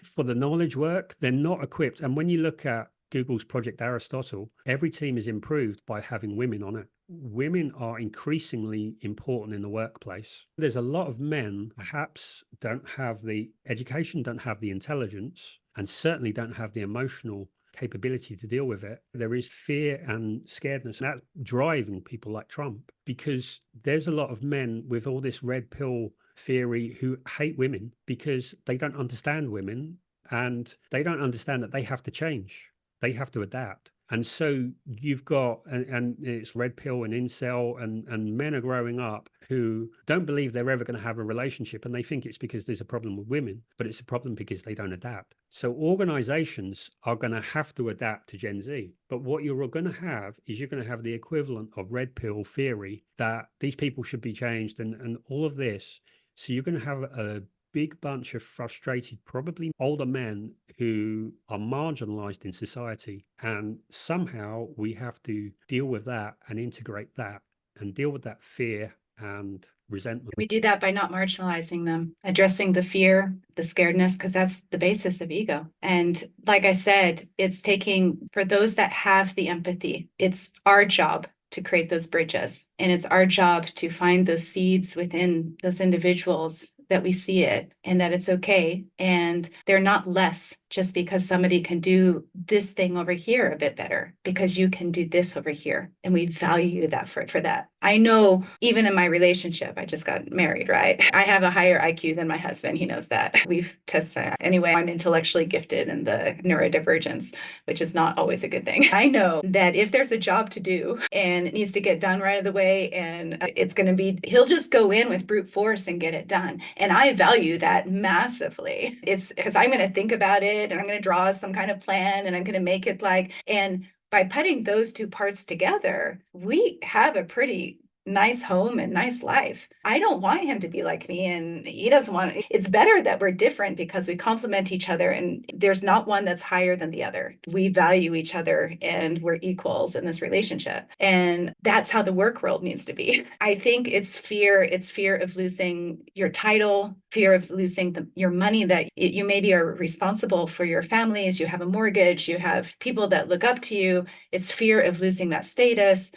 for the knowledge work. They're not equipped. And when you look at Google's Project Aristotle, every team is improved by having women on it. Women are increasingly important in the workplace. There's a lot of men perhaps don't have the education, don't have the intelligence, and certainly don't have the emotional capability to deal with it. There is fear and scaredness, and that's driving people like Trump, because there's a lot of men with all this red pill theory who hate women because they don't understand women, and they don't understand that they have to change. They have to adapt. And so you've got, and it's red pill and incel, and men are growing up who don't believe they're ever going to have a relationship, and they think it's because there's a problem with women, but it's a problem because they don't adapt. So organizations are going to have to adapt to Gen Z. But what you're going to have is you're going to have the equivalent of red pill theory that these people should be changed and all of this. So you're going to have a big bunch of frustrated, probably older men who are marginalized in society. And somehow we have to deal with that and integrate that and deal with that fear and resentment. We do that by not marginalizing them, addressing the fear, the scaredness, because that's the basis of ego. And like I said, it's taking, for those that have the empathy, it's our job to create those bridges. And it's our job to find those seeds within those individuals that we see it and that it's okay. And they're not less just because somebody can do this thing over here a bit better, because you can do this over here. And we value that for that. I know even in my relationship, I just got married, right? I have a higher IQ than my husband. He knows that. We've tested. Anyway, I'm intellectually gifted in the neurodivergence, which is not always a good thing. I know that if there's a job to do and it needs to get done right away, and it's going to be, he'll just go in with brute force and get it done. And I value that massively. It's because I'm going to think about it and I'm going to draw some kind of plan and I'm going to make it and by putting those two parts together, we have a pretty nice home and nice life. I don't want him to be like me, and he doesn't want it. It's better that we're different because we complement each other, and there's not one that's higher than the other. We value each other and we're equals in this relationship. And that's how the work world needs to be. I think it's fear of losing your title, fear of losing your money, that you maybe are responsible for your families, you have a mortgage, you have people that look up to you. It's fear of losing that status.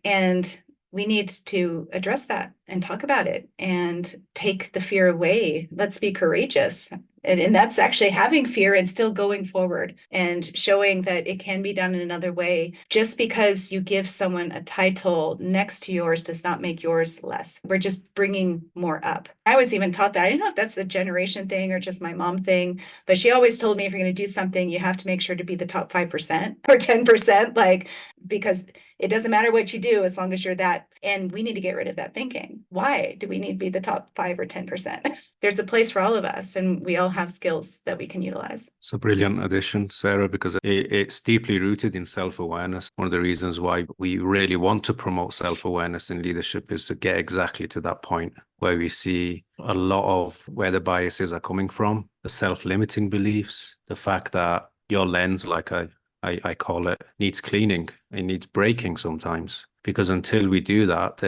And we need to address that and talk about it and take the fear away. Let's be courageous. And that's actually having fear and still going forward and showing that it can be done in another way. Just because you give someone a title next to yours does not make yours less. We're just bringing more up. I was even taught that. I don't know if that's a generation thing or just my mom thing, but she always told me if you're going to do something, you have to make sure to be the top 5% or 10%, because it doesn't matter what you do as long as you're that. And we need to get rid of that thinking. And why do we need to be the top 5 or 10%? There's a place for all of us, and we all have skills that we can utilize. It's a brilliant addition, Sarah, because it's deeply rooted in self-awareness. One of the reasons why we really want to promote self-awareness in leadership is to get exactly to that point where we see a lot of where the biases are coming from, the self-limiting beliefs, the fact that your lens, like I call it, needs cleaning. It needs breaking sometimes. Because until we do that,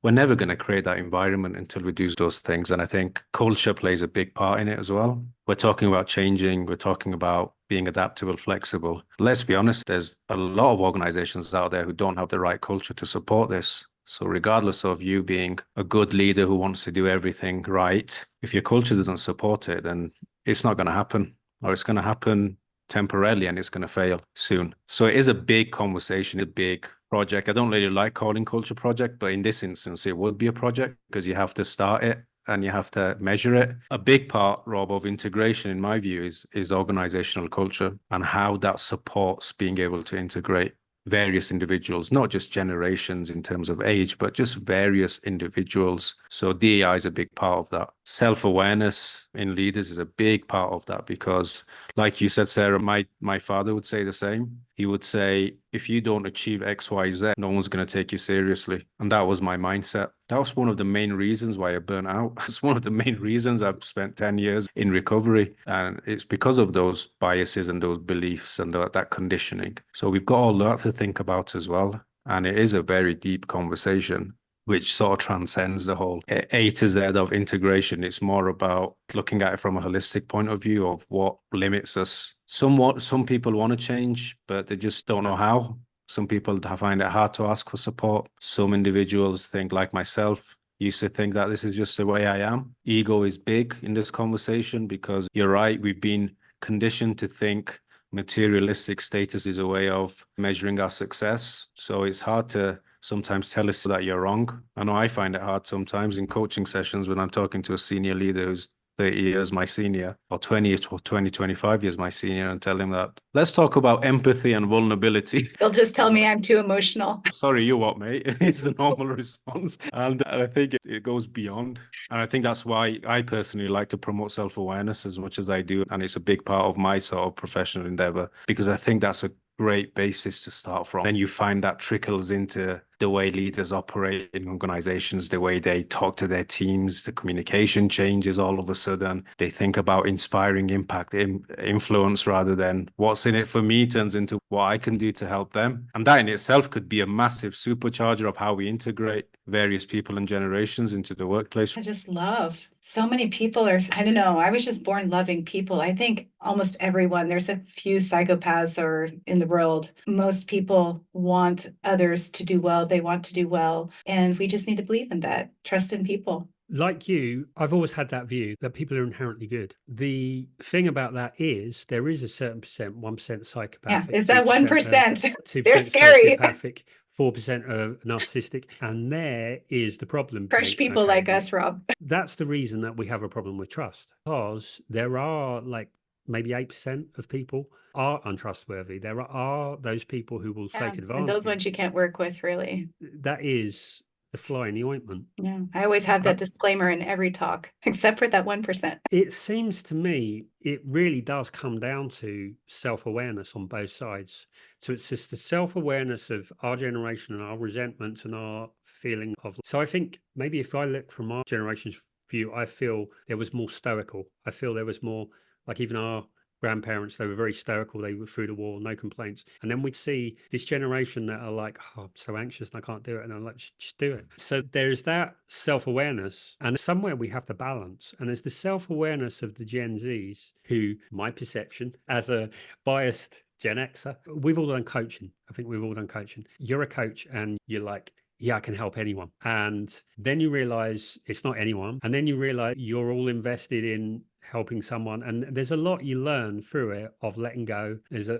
we're never going to create that environment until we do those things. And I think culture plays a big part in it as well. We're talking about changing. We're talking about being adaptable, flexible. Let's be honest, there's a lot of organizations out there who don't have the right culture to support this. So regardless of you being a good leader who wants to do everything right, if your culture doesn't support it, then it's not going to happen, or it's going to happen temporarily and it's going to fail soon. So it is a big conversation, a big project. I don't really like calling culture project, but in this instance, it would be a project because you have to start it and you have to measure it. A big part, Rob, of integration, in my view, is organizational culture and how that supports being able to integrate various individuals, not just generations in terms of age, but just various individuals. So DEI is a big part of that. Self-awareness in leaders is a big part of that because, like you said, Sarah, my father would say the same. He would say, if you don't achieve X, Y, Z, no one's going to take you seriously. And that was my mindset. That was one of the main reasons why I burnt out. It's one of the main reasons I've spent 10 years in recovery. And it's because of those biases and those beliefs and that conditioning. So we've got all that to think about as well. And it is a very deep conversation, which sort of transcends the whole A to Z of integration. It's more about looking at it from a holistic point of view of what limits us. Some people want to change, but they just don't know how. Some people find it hard to ask for support. Some individuals think, like myself, used to think that this is just the way I am. Ego is big in this conversation because you're right, we've been conditioned to think materialistic status is a way of measuring our success. So it's hard to sometimes tell us that you're wrong. I know I find it hard sometimes in coaching sessions when I'm talking to a senior leader who's 30 years my senior or 25 years my senior and tell him that, let's talk about empathy and vulnerability. They'll just tell me I'm too emotional. Sorry, you what, mate? It's the normal response. And I think it goes beyond. And I think that's why I personally like to promote self-awareness as much as I do. And it's a big part of my sort of professional endeavor because I think that's a great basis to start from. Then you find that trickles into the way leaders operate in organizations, the way they talk to their teams, the communication changes all of a sudden. They think about inspiring impact, influence rather than what's in it for me turns into what I can do to help them. And that in itself could be a massive supercharger of how we integrate various people and generations into the workplace. I just love so many people are, I don't know, I was just born loving people. I think almost everyone, there's a few psychopaths that are in the world. Most people want others to do well. They want to do well. And we just need to believe in that, trust in people. Like you, I've always had that view that people are inherently good. The thing about that is there is a certain percent, 1% psychopathic. Yeah, is that 1%? 2% They're scary. sociopathic, 4% are narcissistic. And there is the problem. Fresh people like us, Rob. That's the reason that we have a problem with trust. Because there are like maybe 8% of people are untrustworthy. There are those people who will take advantage. And those ones you can't work with, really. That is the fly in the ointment. Yeah, I always have that disclaimer in every talk, except for that 1%. It seems to me it really does come down to self-awareness on both sides. So it's just the self-awareness of our generation and our resentment and our feeling of. So I think maybe if I look from our generation's view, I feel there was more stoical. I feel there was more like even our grandparents, they were very stoical. They were through the wall, no complaints. And then we'd see this generation that are like, oh, I'm so anxious and I can't do it. And I'm like, just do it. So there's that self-awareness and somewhere we have to balance. And there's the self-awareness of the Gen Zs who, my perception as a biased Gen Xer, we've all done coaching. I think we've all done coaching. You're a coach and you're like, yeah, I can help anyone. And then you realize it's not anyone. And then you realize you're all invested in helping someone. And there's a lot you learn through it of letting go,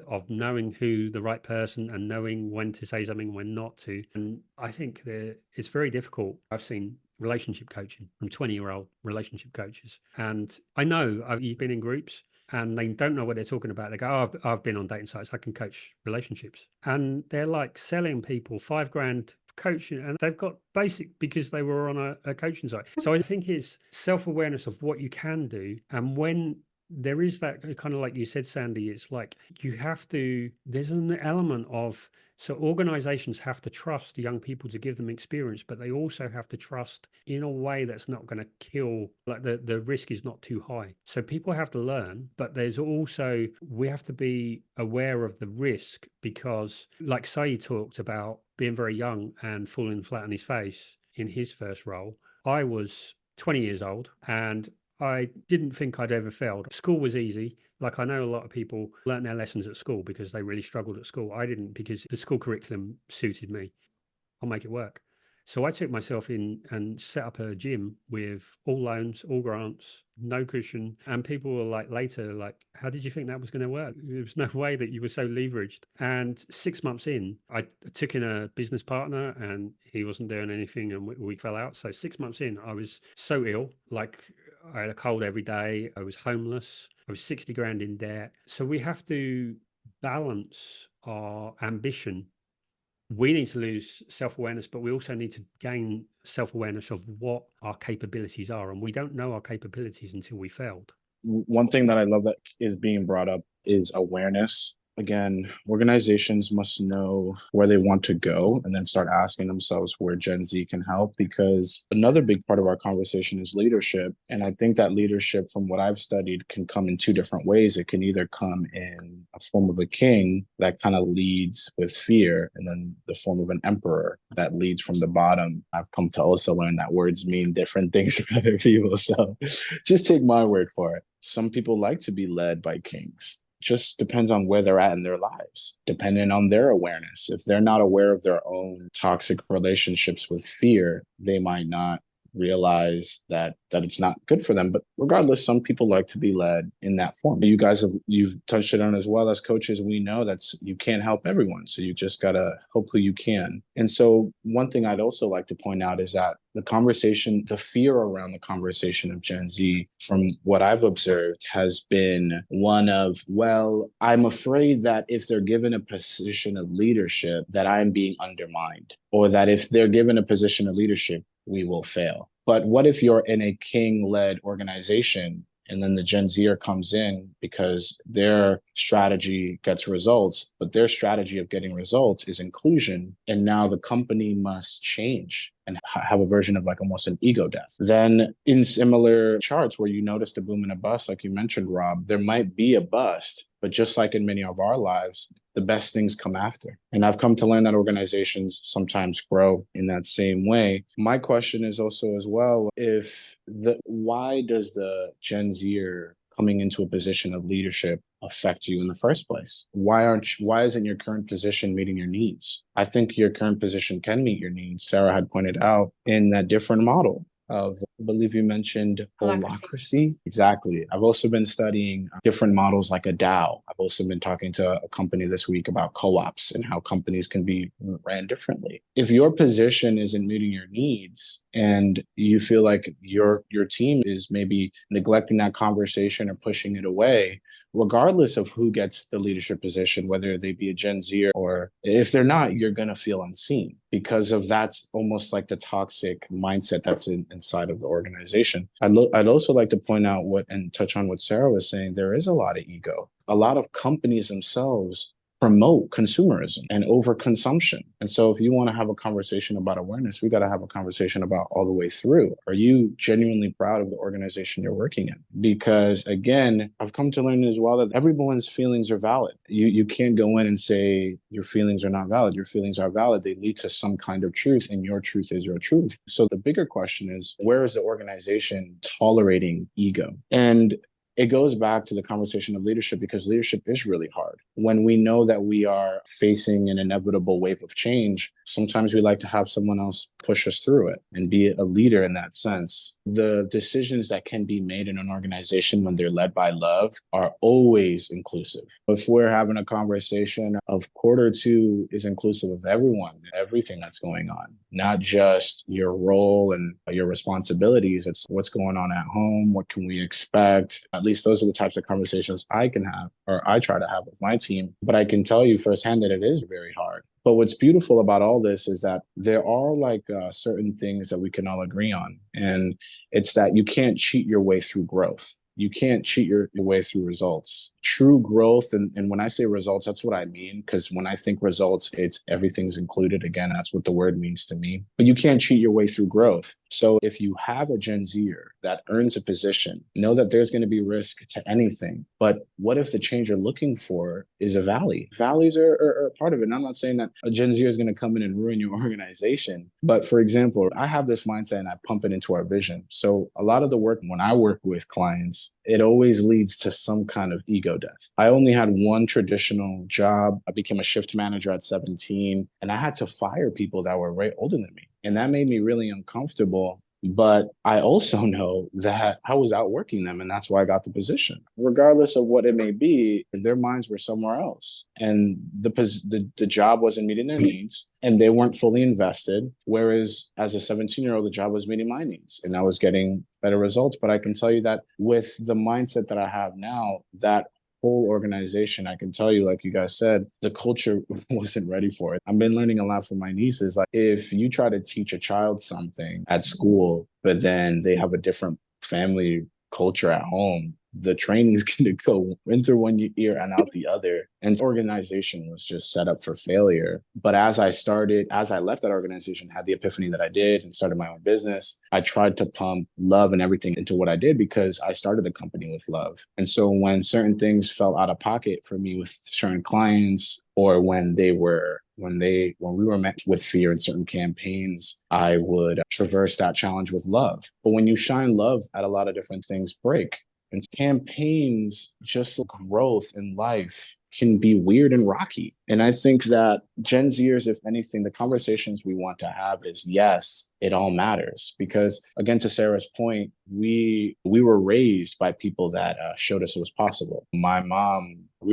of knowing who the right person and knowing when to say something, when not to. And I think that it's very difficult. I've seen relationship coaching from 20-year-old relationship coaches. And I know you've been in groups and they don't know what they're talking about. They go, oh, I've been on dating sites. I can coach relationships. And they're like selling people $5,000 coaching and they've got basic because they were on a coaching site. So I think it's self-awareness of what you can do. And when there is that kind of, like you said, Sandy, it's like you have to, there's an element of, so organizations have to trust young people to give them experience, but they also have to trust in a way that's not going to kill, like the risk is not too high. So people have to learn, but there's also, we have to be aware of the risk because, like Saeed talked about being very young and falling flat on his face in his first role. I was 20 years old and I didn't think I'd ever failed. School was easy. Like I know a lot of people learned their lessons at school because they really struggled at school. I didn't because the school curriculum suited me. I'll make it work. So I took myself in and set up a gym with all loans, all grants, no cushion. And people were like later, like, how did you think that was going to work? There was no way that you were so leveraged. And 6 months in, I took in a business partner and he wasn't doing anything and we fell out. So 6 months in, I was so ill, like I had a cold every day. I was homeless. I was 60 grand in debt. So we have to balance our ambition. We need to lose self-awareness, but we also need to gain self-awareness of what our capabilities are. And we don't know our capabilities until we failed. One thing that I love that is being brought up is awareness. Again, organizations must know where they want to go and then start asking themselves where Gen Z can help, because another big part of our conversation is leadership. And I think that leadership, from what I've studied, can come in two different ways. It can either come in a form of a king that kind of leads with fear, and then the form of an emperor that leads from the bottom. I've come to also learn that words mean different things to other people. So just take my word for it. Some people like to be led by kings. Just depends on where they're at in their lives, depending on their awareness. If they're not aware of their own toxic relationships with fear, they might not realize that it's not good for them. But regardless, some people like to be led in that form. You've touched it on as well. As coaches, we know that you can't help everyone. So you just got to help who you can. And so one thing I'd also like to point out is that the fear around the conversation of Gen Z, from what I've observed, has been one of, well, I'm afraid that if they're given a position of leadership, that I'm being undermined, or that if they're given a position of leadership, we will fail. But what if you're in a king-led organization and then the Gen Zer comes in because their strategy gets results, but their strategy of getting results is inclusion, and now the company must change and have a version of like almost an ego death. Then in similar charts where you notice the boom and a bust, like you mentioned, Rob, there might be a bust, but just like in many of our lives, the best things come after. And I've come to learn that organizations sometimes grow in that same way. My question is also as well, why does the Gen Zer coming into a position of leadership affect you in the first place? Why isn't your current position meeting your needs? I think your current position can meet your needs. Sarah had pointed out in that different model of, I believe you mentioned holacracy. Exactly. I've also been studying different models like a DAO. I've also been talking to a company this week about co-ops and how companies can be ran differently. If your position isn't meeting your needs and you feel like your team is maybe neglecting that conversation or pushing it away, regardless of who gets the leadership position, whether they be a Gen Z or if they're not, you're going to feel unseen because of that's almost like the toxic mindset that's inside of the organization. I'd also like to point out and touch on what Sarah was saying. There is a lot of ego. A lot of companies themselves promote consumerism and overconsumption. And so if you want to have a conversation about awareness, we got to have a conversation about all the way through. Are you genuinely proud of the organization you're working in? Because again, I've come to learn as well that everyone's feelings are valid. You can't go in and say your feelings are not valid. Your feelings are valid. They lead to some kind of truth, and your truth is your truth. So the bigger question is, where is the organization tolerating ego? And it goes back to the conversation of leadership, because leadership is really hard. When we know that we are facing an inevitable wave of change, sometimes we like to have someone else push us through it and be a leader in that sense. The decisions that can be made in an organization when they're led by love are always inclusive. If we're having a conversation of Q2 is inclusive of everyone, everything that's going on, not just your role and your responsibilities. It's what's going on at home. What can we expect? least those are the types of conversations I can have, or I try to have with my team. But I can tell you firsthand that it is very hard. But what's beautiful about all this is that there are certain things that we can all agree on. And it's that you can't cheat your way through growth. You can't cheat your way through results. True growth, and when I say results, that's what I mean. Because when I think results, it's everything's included. Again, that's what the word means to me. But you can't cheat your way through growth. So if you have a Gen Zer that earns a position, know that there's going to be risk to anything. But what if the change you're looking for is a valley? Valleys are part of it. And I'm not saying that a Gen Zer is going to come in and ruin your organization. But for example, I have this mindset and I pump it into our vision. So a lot of the work, when I work with clients, it always leads to some kind of ego death. I only had one traditional job. I became a shift manager at 17, and I had to fire people that were way older than me. And that made me really uncomfortable. But I also know that I was outworking them, and that's why I got the position. Regardless of what it may be, their minds were somewhere else. And the job wasn't meeting their needs, and they weren't fully invested. Whereas as a 17-year-old, the job was meeting my needs, and I was getting better results. But I can tell you that with the mindset that I have now, that whole organization, I can tell you, like you guys said, the culture wasn't ready for it. I've been learning a lot from my nieces. Like, if you try to teach a child something at school, but then they have a different family culture at home, the training is going to go in through one ear and out the other. And organization was just set up for failure. But as I left that organization, had the epiphany that I did and started my own business, I tried to pump love and everything into what I did, because I started the company with love. And so when certain things fell out of pocket for me with certain clients, or when we were met with fear in certain campaigns, I would traverse that challenge with love. But when you shine love at a lot of different things break. And campaigns, just growth in life, can be weird and rocky. And I think that Gen Zers, if anything, the conversations we want to have is, yes, it all matters. Because again, to Sarah's point, we were raised by people that showed us it was possible. My mom, I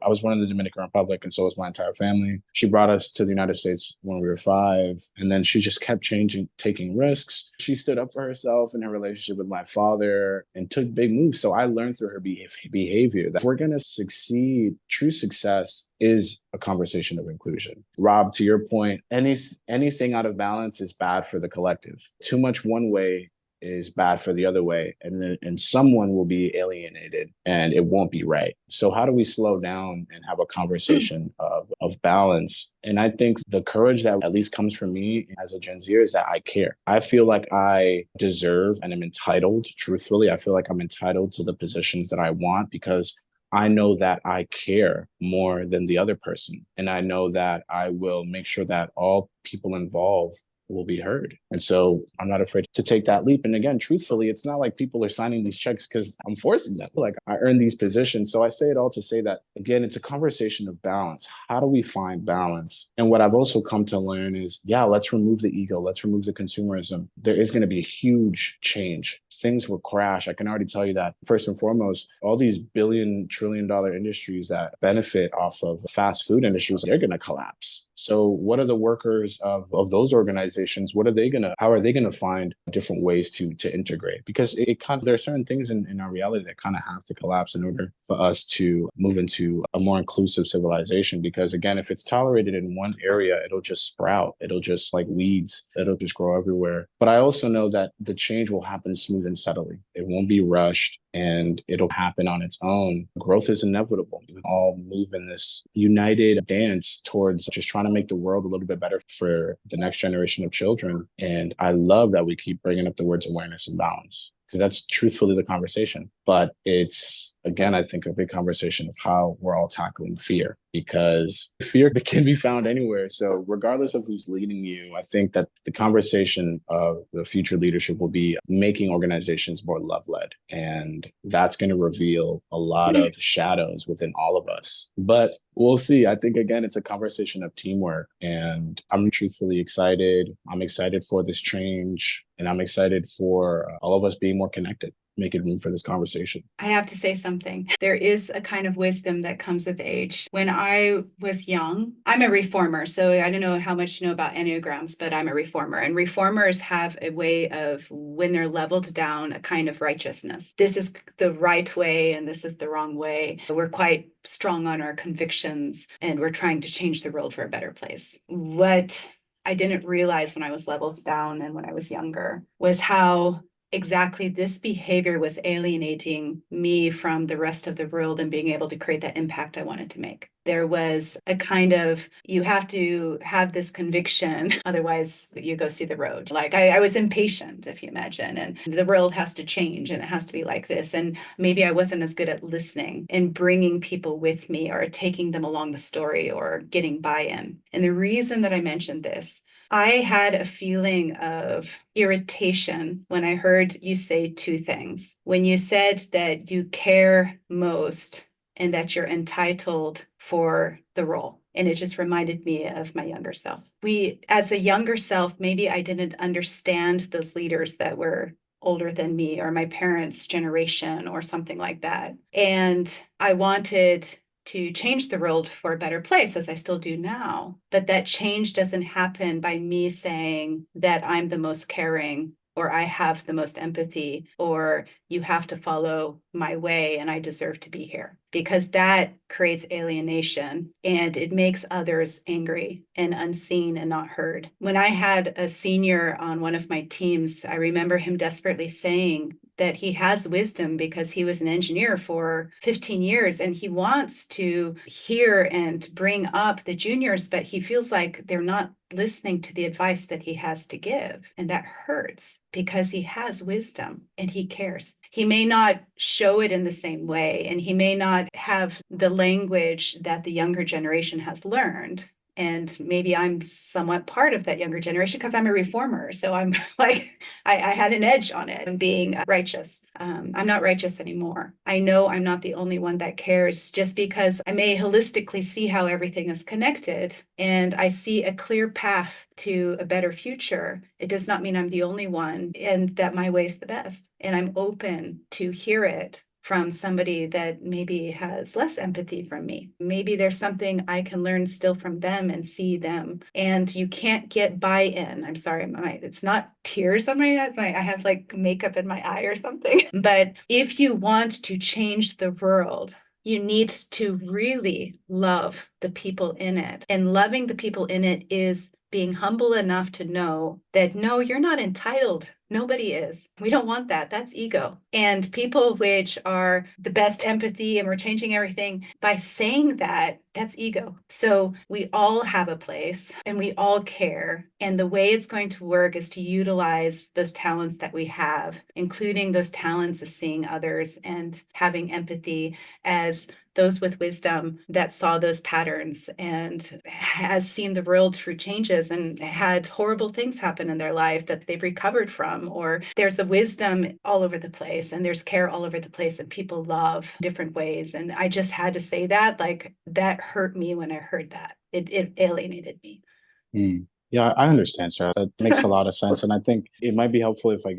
was born in the Dominican Republic, and so was my entire family. She brought us to the United States when we were 5, and then she just kept taking risks. She stood up for herself in her relationship with my father and took big moves. So I learned through her behavior that if we're going to succeed, true success is a conversation of inclusion. Rob, to your point, anything out of balance is bad for the collective. Too much one way is bad for the other way, and someone will be alienated and it won't be right. So how do we slow down and have a conversation of balance? And I think the courage that at least comes from me as a Gen Zer is that I care. I feel like I deserve and am entitled, truthfully, I feel like I'm entitled to the positions that I want, because I know that I care more than the other person. And I know that I will make sure that all people involved will be heard. And so I'm not afraid to take that leap. And again, truthfully, it's not like people are signing these checks because I'm forcing them. Like, I earn these positions. So I say it all to say that, again, it's a conversation of balance. How do we find balance? And what I've also come to learn is, yeah, let's remove the ego. Let's remove the consumerism. There is going to be a huge change. Things will crash. I can already tell you that. First and foremost, all these billion-trillion-dollar industries that benefit off of fast food industries, they're going to collapse. So what are the workers of those organizations? How are they going to find different ways to integrate? Because there are certain things in our reality that kind of have to collapse in order for us to move into a more inclusive civilization. Because again, if it's tolerated in one area, it'll just sprout. It'll just, like weeds, it'll just grow everywhere. But I also know that the change will happen smooth and subtly. It won't be rushed, and it'll happen on its own. Growth is inevitable. We all move in this united dance towards just trying to make the world a little bit better for the next generation of children. And I love that we keep bringing up the words awareness and balance, because that's truthfully the conversation. But it's, again, I think a big conversation of how we're all tackling fear, because fear can be found anywhere. So regardless of who's leading you, I think that the conversation of the future leadership will be making organizations more love-led. And that's going to reveal a lot of shadows within all of us. But we'll see. I think, again, it's a conversation of teamwork. And I'm truthfully excited. I'm excited for this change. And I'm excited for all of us being more connected. making room for this conversation. I have to say something. There is a kind of wisdom that comes with age. When I was young, I'm a reformer. So I don't know how much you know about Enneagrams, but I'm a reformer. And reformers have a way of, when they're leveled down, a kind of righteousness. This is the right way and this is the wrong way. We're quite strong on our convictions and we're trying to change the world for a better place. What I didn't realize when I was leveled down and when I was younger was how exactly this behavior was alienating me from the rest of the world and being able to create that impact I wanted to make. There was a kind of, you have to have this conviction, otherwise you go see the road. Like I was impatient, if you imagine, and the world has to change and it has to be like this. And maybe I wasn't as good at listening and bringing people with me or taking them along the story or getting buy-in. And the reason that I mentioned this, I had a feeling of irritation when I heard you say two things. When you said that you care most and that you're entitled for the role. And it just reminded me of my younger self. As a younger self, maybe I didn't understand those leaders that were older than me or my parents' generation or something like that. And I wanted to change the world for a better place, as I still do now. But that change doesn't happen by me saying that I'm the most caring or I have the most empathy or you have to follow my way and I deserve to be here. Because that creates alienation and it makes others angry and unseen and not heard. When I had a senior on one of my teams, I remember him desperately saying that he has wisdom because he was an engineer for 15 years and he wants to hear and bring up the juniors, but he feels like they're not listening to the advice that he has to give. And that hurts because he has wisdom and he cares. He may not show it in the same way, and he may not have the language that the younger generation has learned. And maybe I'm somewhat part of that younger generation because I'm a reformer. So I'm like, I had an edge on it and being righteous. I'm not righteous anymore. I know I'm not the only one that cares just because I may holistically see how everything is connected and I see a clear path to a better future. It does not mean I'm the only one and that my way is the best. And I'm open to hear it from somebody that maybe has less empathy from me. Maybe there's something I can learn still from them and see them. And you can't get buy-in. I'm sorry, it's not tears on my eyes. I have like makeup in my eye or something. But if you want to change the world, you need to really love the people in it. And loving the people in it is being humble enough to know that, no, you're not entitled. Nobody is. We don't want that. That's ego. And people which are the best empathy and we're changing everything, by saying that, that's ego. So we all have a place and we all care. And the way it's going to work is to utilize those talents that we have, including those talents of seeing others and having empathy as those with wisdom that saw those patterns and has seen the world through changes and had horrible things happen in their life that they've recovered from, or there's a wisdom all over the place and there's care all over the place and people love different ways. And I just had to say that, like, that hurt me when I heard that. It alienated me. Yeah, I understand, Sarah. That makes a lot of sense. And I think it might be helpful if I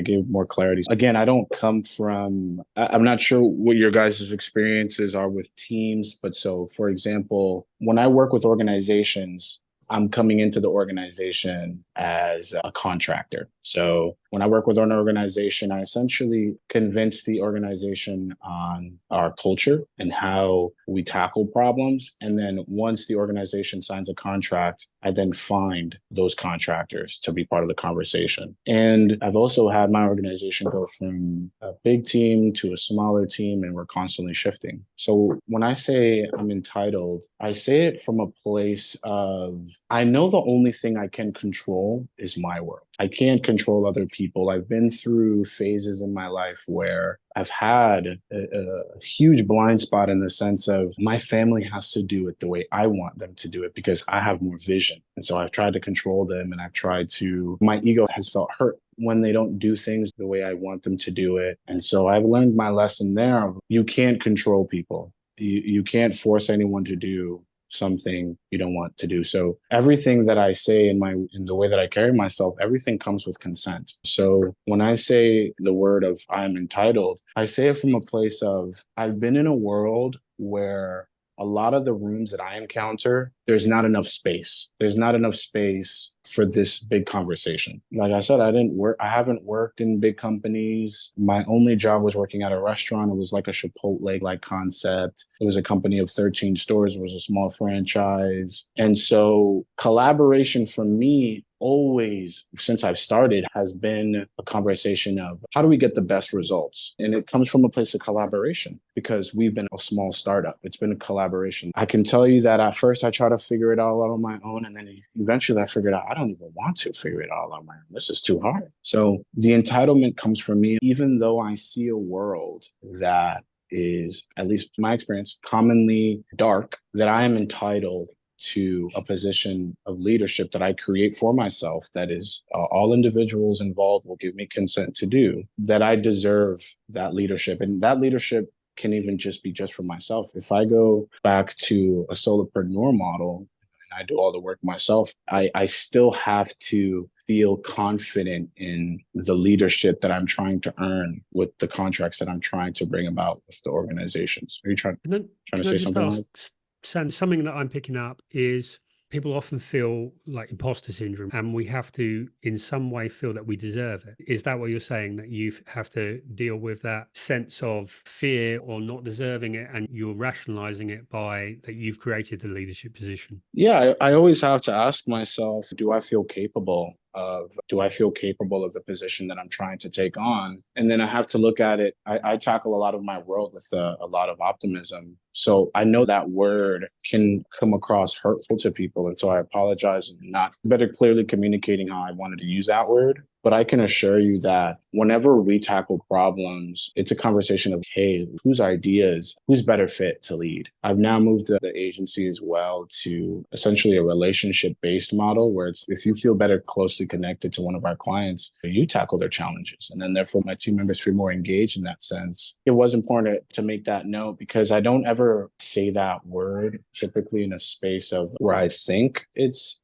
give more clarity. Again, I don't come from, I'm not sure what your guys' experiences are with teams, but so for example, when I work with organizations, I'm coming into the organization as a contractor. So when I work with an organization, I essentially convince the organization on our culture and how we tackle problems. And then once the organization signs a contract, I then find those contractors to be part of the conversation. And I've also had my organization go from a big team to a smaller team, and we're constantly shifting. So when I say I'm entitled, I say it from a place of, I know the only thing I can control is my world. I can't control other people. I've been through phases in my life where I've had a huge blind spot in the sense of my family has to do it the way I want them to do it because I have more vision. And so I've tried to control them, and I've tried to, my ego has felt hurt when they don't do things the way I want them to do it. And so I've learned my lesson there. You can't control people. You can't force anyone to do something you don't want to do. So everything that I say in the way that I carry myself, everything comes with consent. So when I say the word of I'm entitled, I say it from a place of I've been in a world where a lot of the rooms that I encounter, there's not enough space. There's not enough space for this big conversation. Like I said, I haven't worked in big companies. My only job was working at a restaurant. It was like a Chipotle-like concept. It was a company of 13 stores. It was a small franchise. And so collaboration for me always, since I've started, has been a conversation of how do we get the best results? And it comes from a place of collaboration because we've been a small startup. It's been a collaboration. I can tell you that at first I tried to figure it all out on my own. And then eventually I figured out I don't even want to figure it all out on my own. This is too hard. So the entitlement comes from me, even though I see a world that is, at least from my experience, commonly dark, that I am entitled to a position of leadership that I create for myself, that is all individuals involved will give me consent to do, that I deserve that leadership. And that leadership can even just be just for myself. If I go back to a solopreneur model and I do all the work myself, I still have to feel confident in the leadership that I'm trying to earn with the contracts that I'm trying to bring about with the organizations. Are you trying to say something? Something that I'm picking up is people often feel like imposter syndrome, and we have to in some way feel that we deserve it. Is that what you're saying, that you have to deal with that sense of fear or not deserving it, and you're rationalizing it by that you've created the leadership position? Yeah, I always have to ask myself, do I feel capable of the position that I'm trying to take on? And then I have to look at it. I tackle a lot of my world with a lot of optimism. So I know that word can come across hurtful to people. And so I apologize and not better clearly communicating how I wanted to use that word. But I can assure you that whenever we tackle problems, it's a conversation of, hey, whose ideas, who's better fit to lead? I've now moved the agency as well to essentially a relationship-based model where it's if you feel better closely connected to one of our clients, you tackle their challenges. And then therefore my team members feel more engaged in that sense. It was important to make that note because I don't ever say that word typically in a space of where I think it's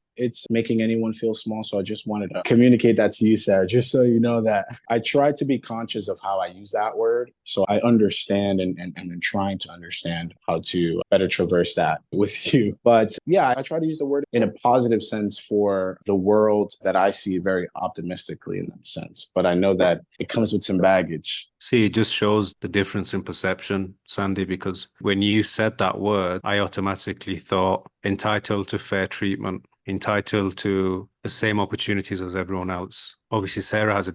making anyone feel small. So I just wanted to communicate that to you, Sarah, just so you know that I try to be conscious of how I use that word. So I understand and I'm trying to understand how to better traverse that with you. But yeah, I try to use the word in a positive sense for the world that I see very optimistically in that sense. But I know that it comes with some baggage. See, it just shows the difference in perception, Sandy, because when you said that word, I automatically thought entitled to fair treatment, entitled to the same opportunities as everyone else. Obviously, Sarah had a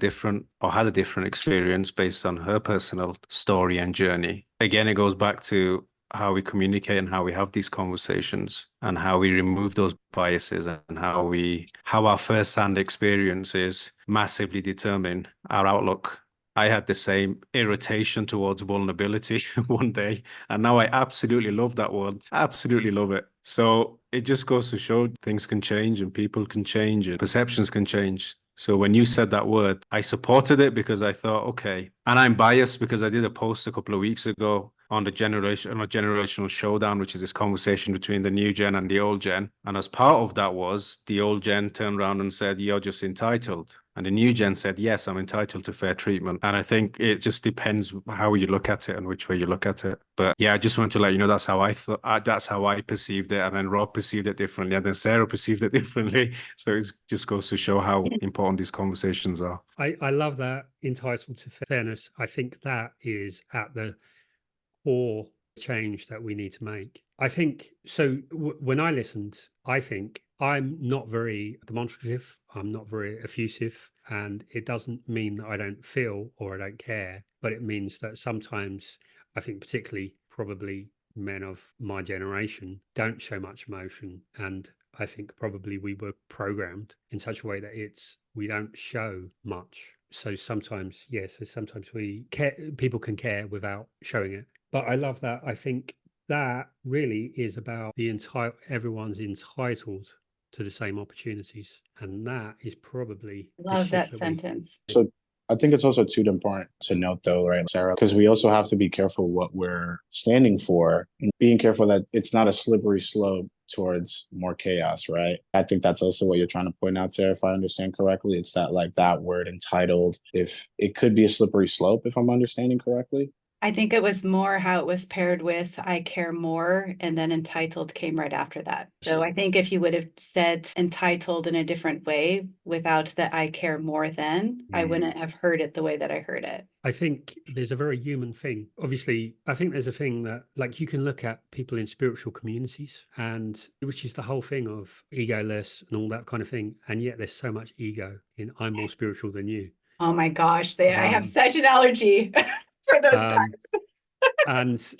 different experience based on her personal story and journey. Again, it goes back to how we communicate and how we have these conversations and how we remove those biases and how our first-hand experiences massively determine our outlook. I had the same irritation towards vulnerability one day, and now I absolutely love that word. Absolutely love it. So it just goes to show things can change and people can change and perceptions can change. So when you said that word, I supported it because I thought, okay. And I'm biased because I did a post a couple of weeks ago on a generational showdown, which is this conversation between the new gen and the old gen. And as part of that was the old gen turned around and said, you're just entitled. And the new gen said, yes, I'm entitled to fair treatment. And I think it just depends how you look at it and which way you look at it. But yeah, I just want to let you know that's how I thought, that's how I perceived it. And then Rob perceived it differently. And then Sarah perceived it differently. So it just goes to show how important these conversations are. I love that, entitled to fairness. I think that is at the core change that we need to make. I think so. When I listened, I think I'm not very demonstrative. I'm not very effusive. And it doesn't mean that I don't feel or I don't care, but it means that sometimes I think particularly probably men of my generation don't show much emotion. And I think probably we were programmed in such a way that we don't show much. So sometimes, yes, sometimes we care, people can care without showing it. But I love that. I think that really is about everyone's entitled to the same opportunities. And that is probably Love that sentence. So I think it's also too important to note though, right, Sarah, because we also have to be careful what we're standing for and being careful that it's not a slippery slope towards more chaos, right? I think that's also what you're trying to point out, Sarah, if I understand correctly. It's that like that word entitled, if it could be a slippery slope, if I'm understanding correctly. I think it was more how it was paired with I care more, and then entitled came right after that. So I think if you would have said entitled in a different way without the I care more then, I wouldn't have heard it the way that I heard it. I think there's a very human thing. Obviously, I think there's a thing that, like, you can look at people in spiritual communities, and which is the whole thing of egoless and all that kind of thing. And yet there's so much ego in I'm more spiritual than you. Oh my gosh, I have such an allergy for those times. And so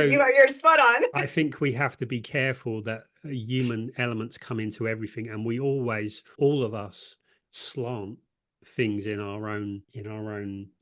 you're spot on. I think we have to be careful that human elements come into everything, and we always, all of us, slant things in our own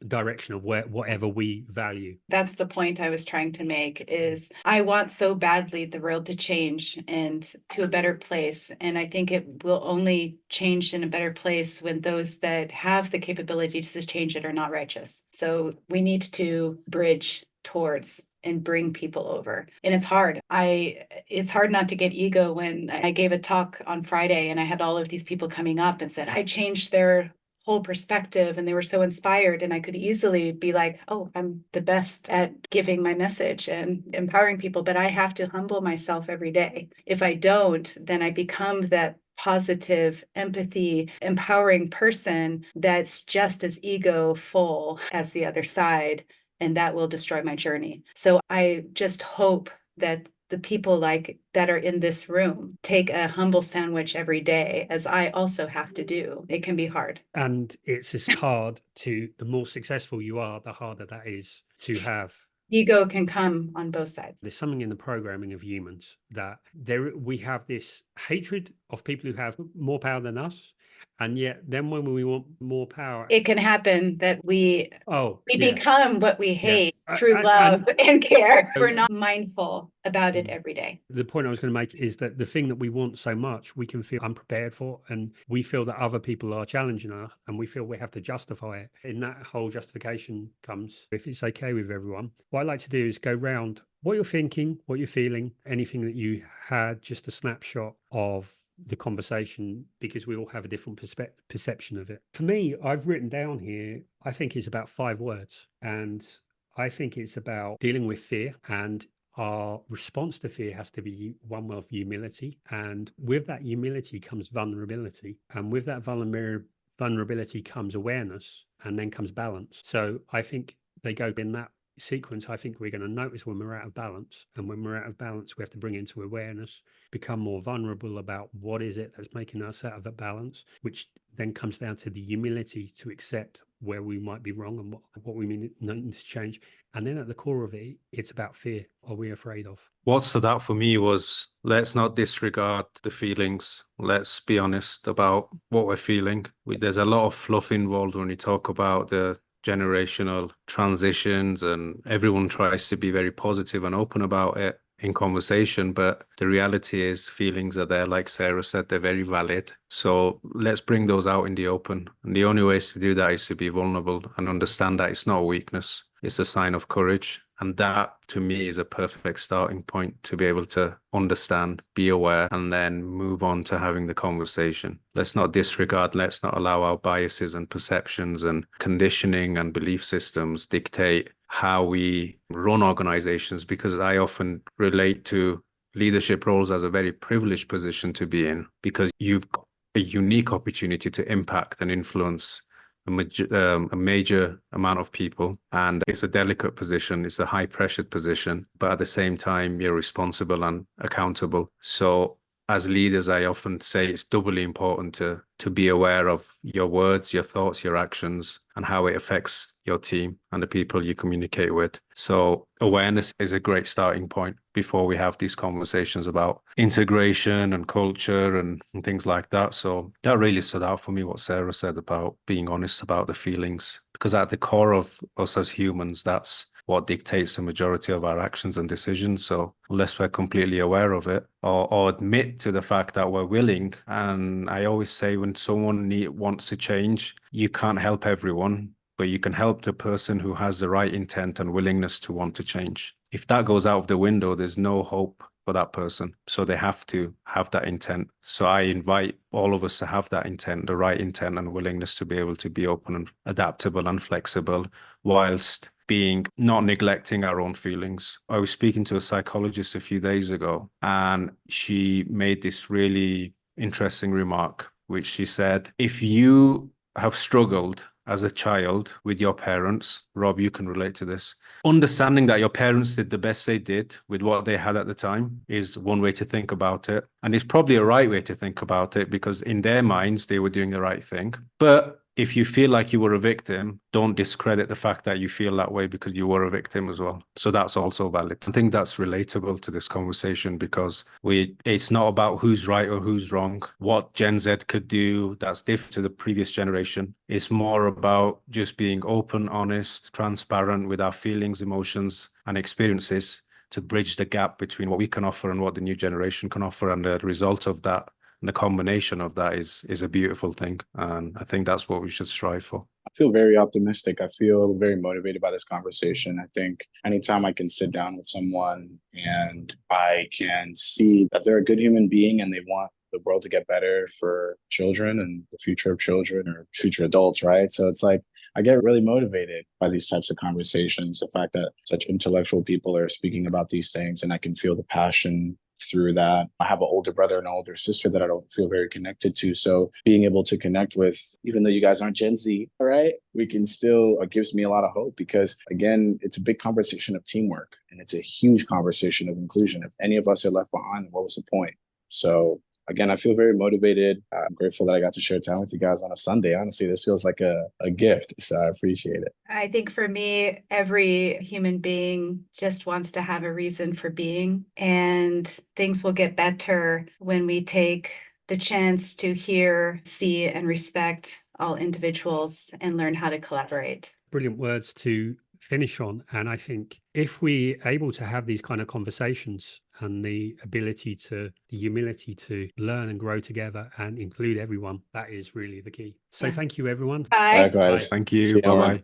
direction of whatever we value. That's the point I was trying to make, is I want so badly the world to change and to a better place. And I think it will only change in a better place when those that have the capability to change it are not righteous. So we need to bridge towards and bring people over. And it's hard. It's hard not to get ego. When I gave a talk on Friday and I had all of these people coming up and said, I changed their whole perspective and they were so inspired, and I could easily be like, oh, I'm the best at giving my message and empowering people, but I have to humble myself every day. If I don't, then I become that positive, empathy, empowering person that's just as ego full as the other side, and that will destroy my journey. So I just hope that the people like that are in this room take a humble sandwich every day, as I also have to do. It can be hard. And it's as hard the more successful you are, the harder that is to have. Ego can come on both sides. There's something in the programming of humans that we have this hatred of people who have more power than us. And yet then when we want more power, it can happen that we become what we hate through love and care. We're not mindful about it every day. The point I was going to make is that the thing that we want so much, we can feel unprepared for, and we feel that other people are challenging us, and we feel we have to justify it. In that whole justification comes, if it's okay with everyone, what I like to do is go round what you're thinking, what you're feeling, anything that you had, just a snapshot of the conversation, because we all have a different perception of it. For me, I've written down here, I think it's about 5 words, and I think it's about dealing with fear, and our response to fear has to be one of humility, and with that humility comes vulnerability, and with that vulnerability comes awareness, and then comes balance. So I think they go in that sequence. I think we're going to notice when we're out of balance, and when we're out of balance, we have to bring into awareness, become more vulnerable about what is it that's making us out of that balance, which then comes down to the humility to accept where we might be wrong and what we need to change. And then at the core of it, it's about fear. Are we afraid of? What stood out for me was, let's not disregard the feelings. Let's be honest about what we're feeling. There's a lot of fluff involved when we talk about the generational transitions, and everyone tries to be very positive and open about it in conversation, but the reality is feelings are there. Like Sarah said, they're very valid. So let's bring those out in the open. And the only ways to do that is to be vulnerable and understand that it's not a weakness. It's a sign of courage. And that, to me, is a perfect starting point to be able to understand, be aware, and then move on to having the conversation. Let's not disregard, let's not allow our biases and perceptions and conditioning and belief systems dictate how we run organizations, because I often relate to leadership roles as a very privileged position to be in, because you've got a unique opportunity to impact and influence a major amount of people, and it's a delicate position, it's a high pressured position, but at the same time you're responsible and accountable. So as leaders, I often say it's doubly important to be aware of your words, your thoughts, your actions, and how it affects your team and the people you communicate with. So awareness is a great starting point before we have these conversations about integration and culture and things like that. So that really stood out for me, what Sarah said about being honest about the feelings, because at the core of us as humans, that's what dictates the majority of our actions and decisions. So unless we're completely aware of it or admit to the fact that we're willing, and I always say when someone wants to change, you can't help everyone, but you can help the person who has the right intent and willingness to want to change. If that goes out of the window, there's no hope for that person. So they have to have that intent. So I invite all of us to have that intent, the right intent and willingness to be able to be open and adaptable and flexible, whilst being not neglecting our own feelings. I was speaking to a psychologist a few days ago, and she made this really interesting remark, which she said, if you have struggled as a child with your parents, Rob, you can relate to this. Understanding that your parents did the best they did with what they had at the time is one way to think about it. And it's probably a right way to think about it, because in their minds, they were doing the right thing. But if you feel like you were a victim, don't discredit the fact that you feel that way because you were a victim as well. So that's also valid. I think that's relatable to this conversation, because it's not about who's right or who's wrong. What Gen Z could do that's different to the previous generation. It's more about just being open, honest, transparent with our feelings, emotions, and experiences to bridge the gap between what we can offer and what the new generation can offer. And the result of that, and the combination of that is a beautiful thing. And I think that's what we should strive for. I feel very optimistic. I feel very motivated by this conversation. I think anytime I can sit down with someone and I can see that they're a good human being and they want the world to get better for children and the future of children or future adults, right? So it's like, I get really motivated by these types of conversations. The fact that such intellectual people are speaking about these things, and I can feel the passion through that. I have an older brother and an older sister that I don't feel very connected to. So being able to connect with, even though you guys aren't Gen Z, all right, we can still, it gives me a lot of hope, because again, it's a big conversation of teamwork and it's a huge conversation of inclusion. If any of us are left behind, then what was the point? So again, I feel very motivated. I'm grateful that I got to share time with you guys on a Sunday. Honestly, this feels like a gift. So I appreciate it. I think for me, every human being just wants to have a reason for being, and things will get better when we take the chance to hear, see, and respect all individuals and learn how to collaborate. Brilliant words to finish on. And I think if we're able to have these kind of conversations and the humility to learn and grow together and include everyone, that is really the key. So thank you, everyone. Bye. Likewise. Thank you. See you, Bye-bye.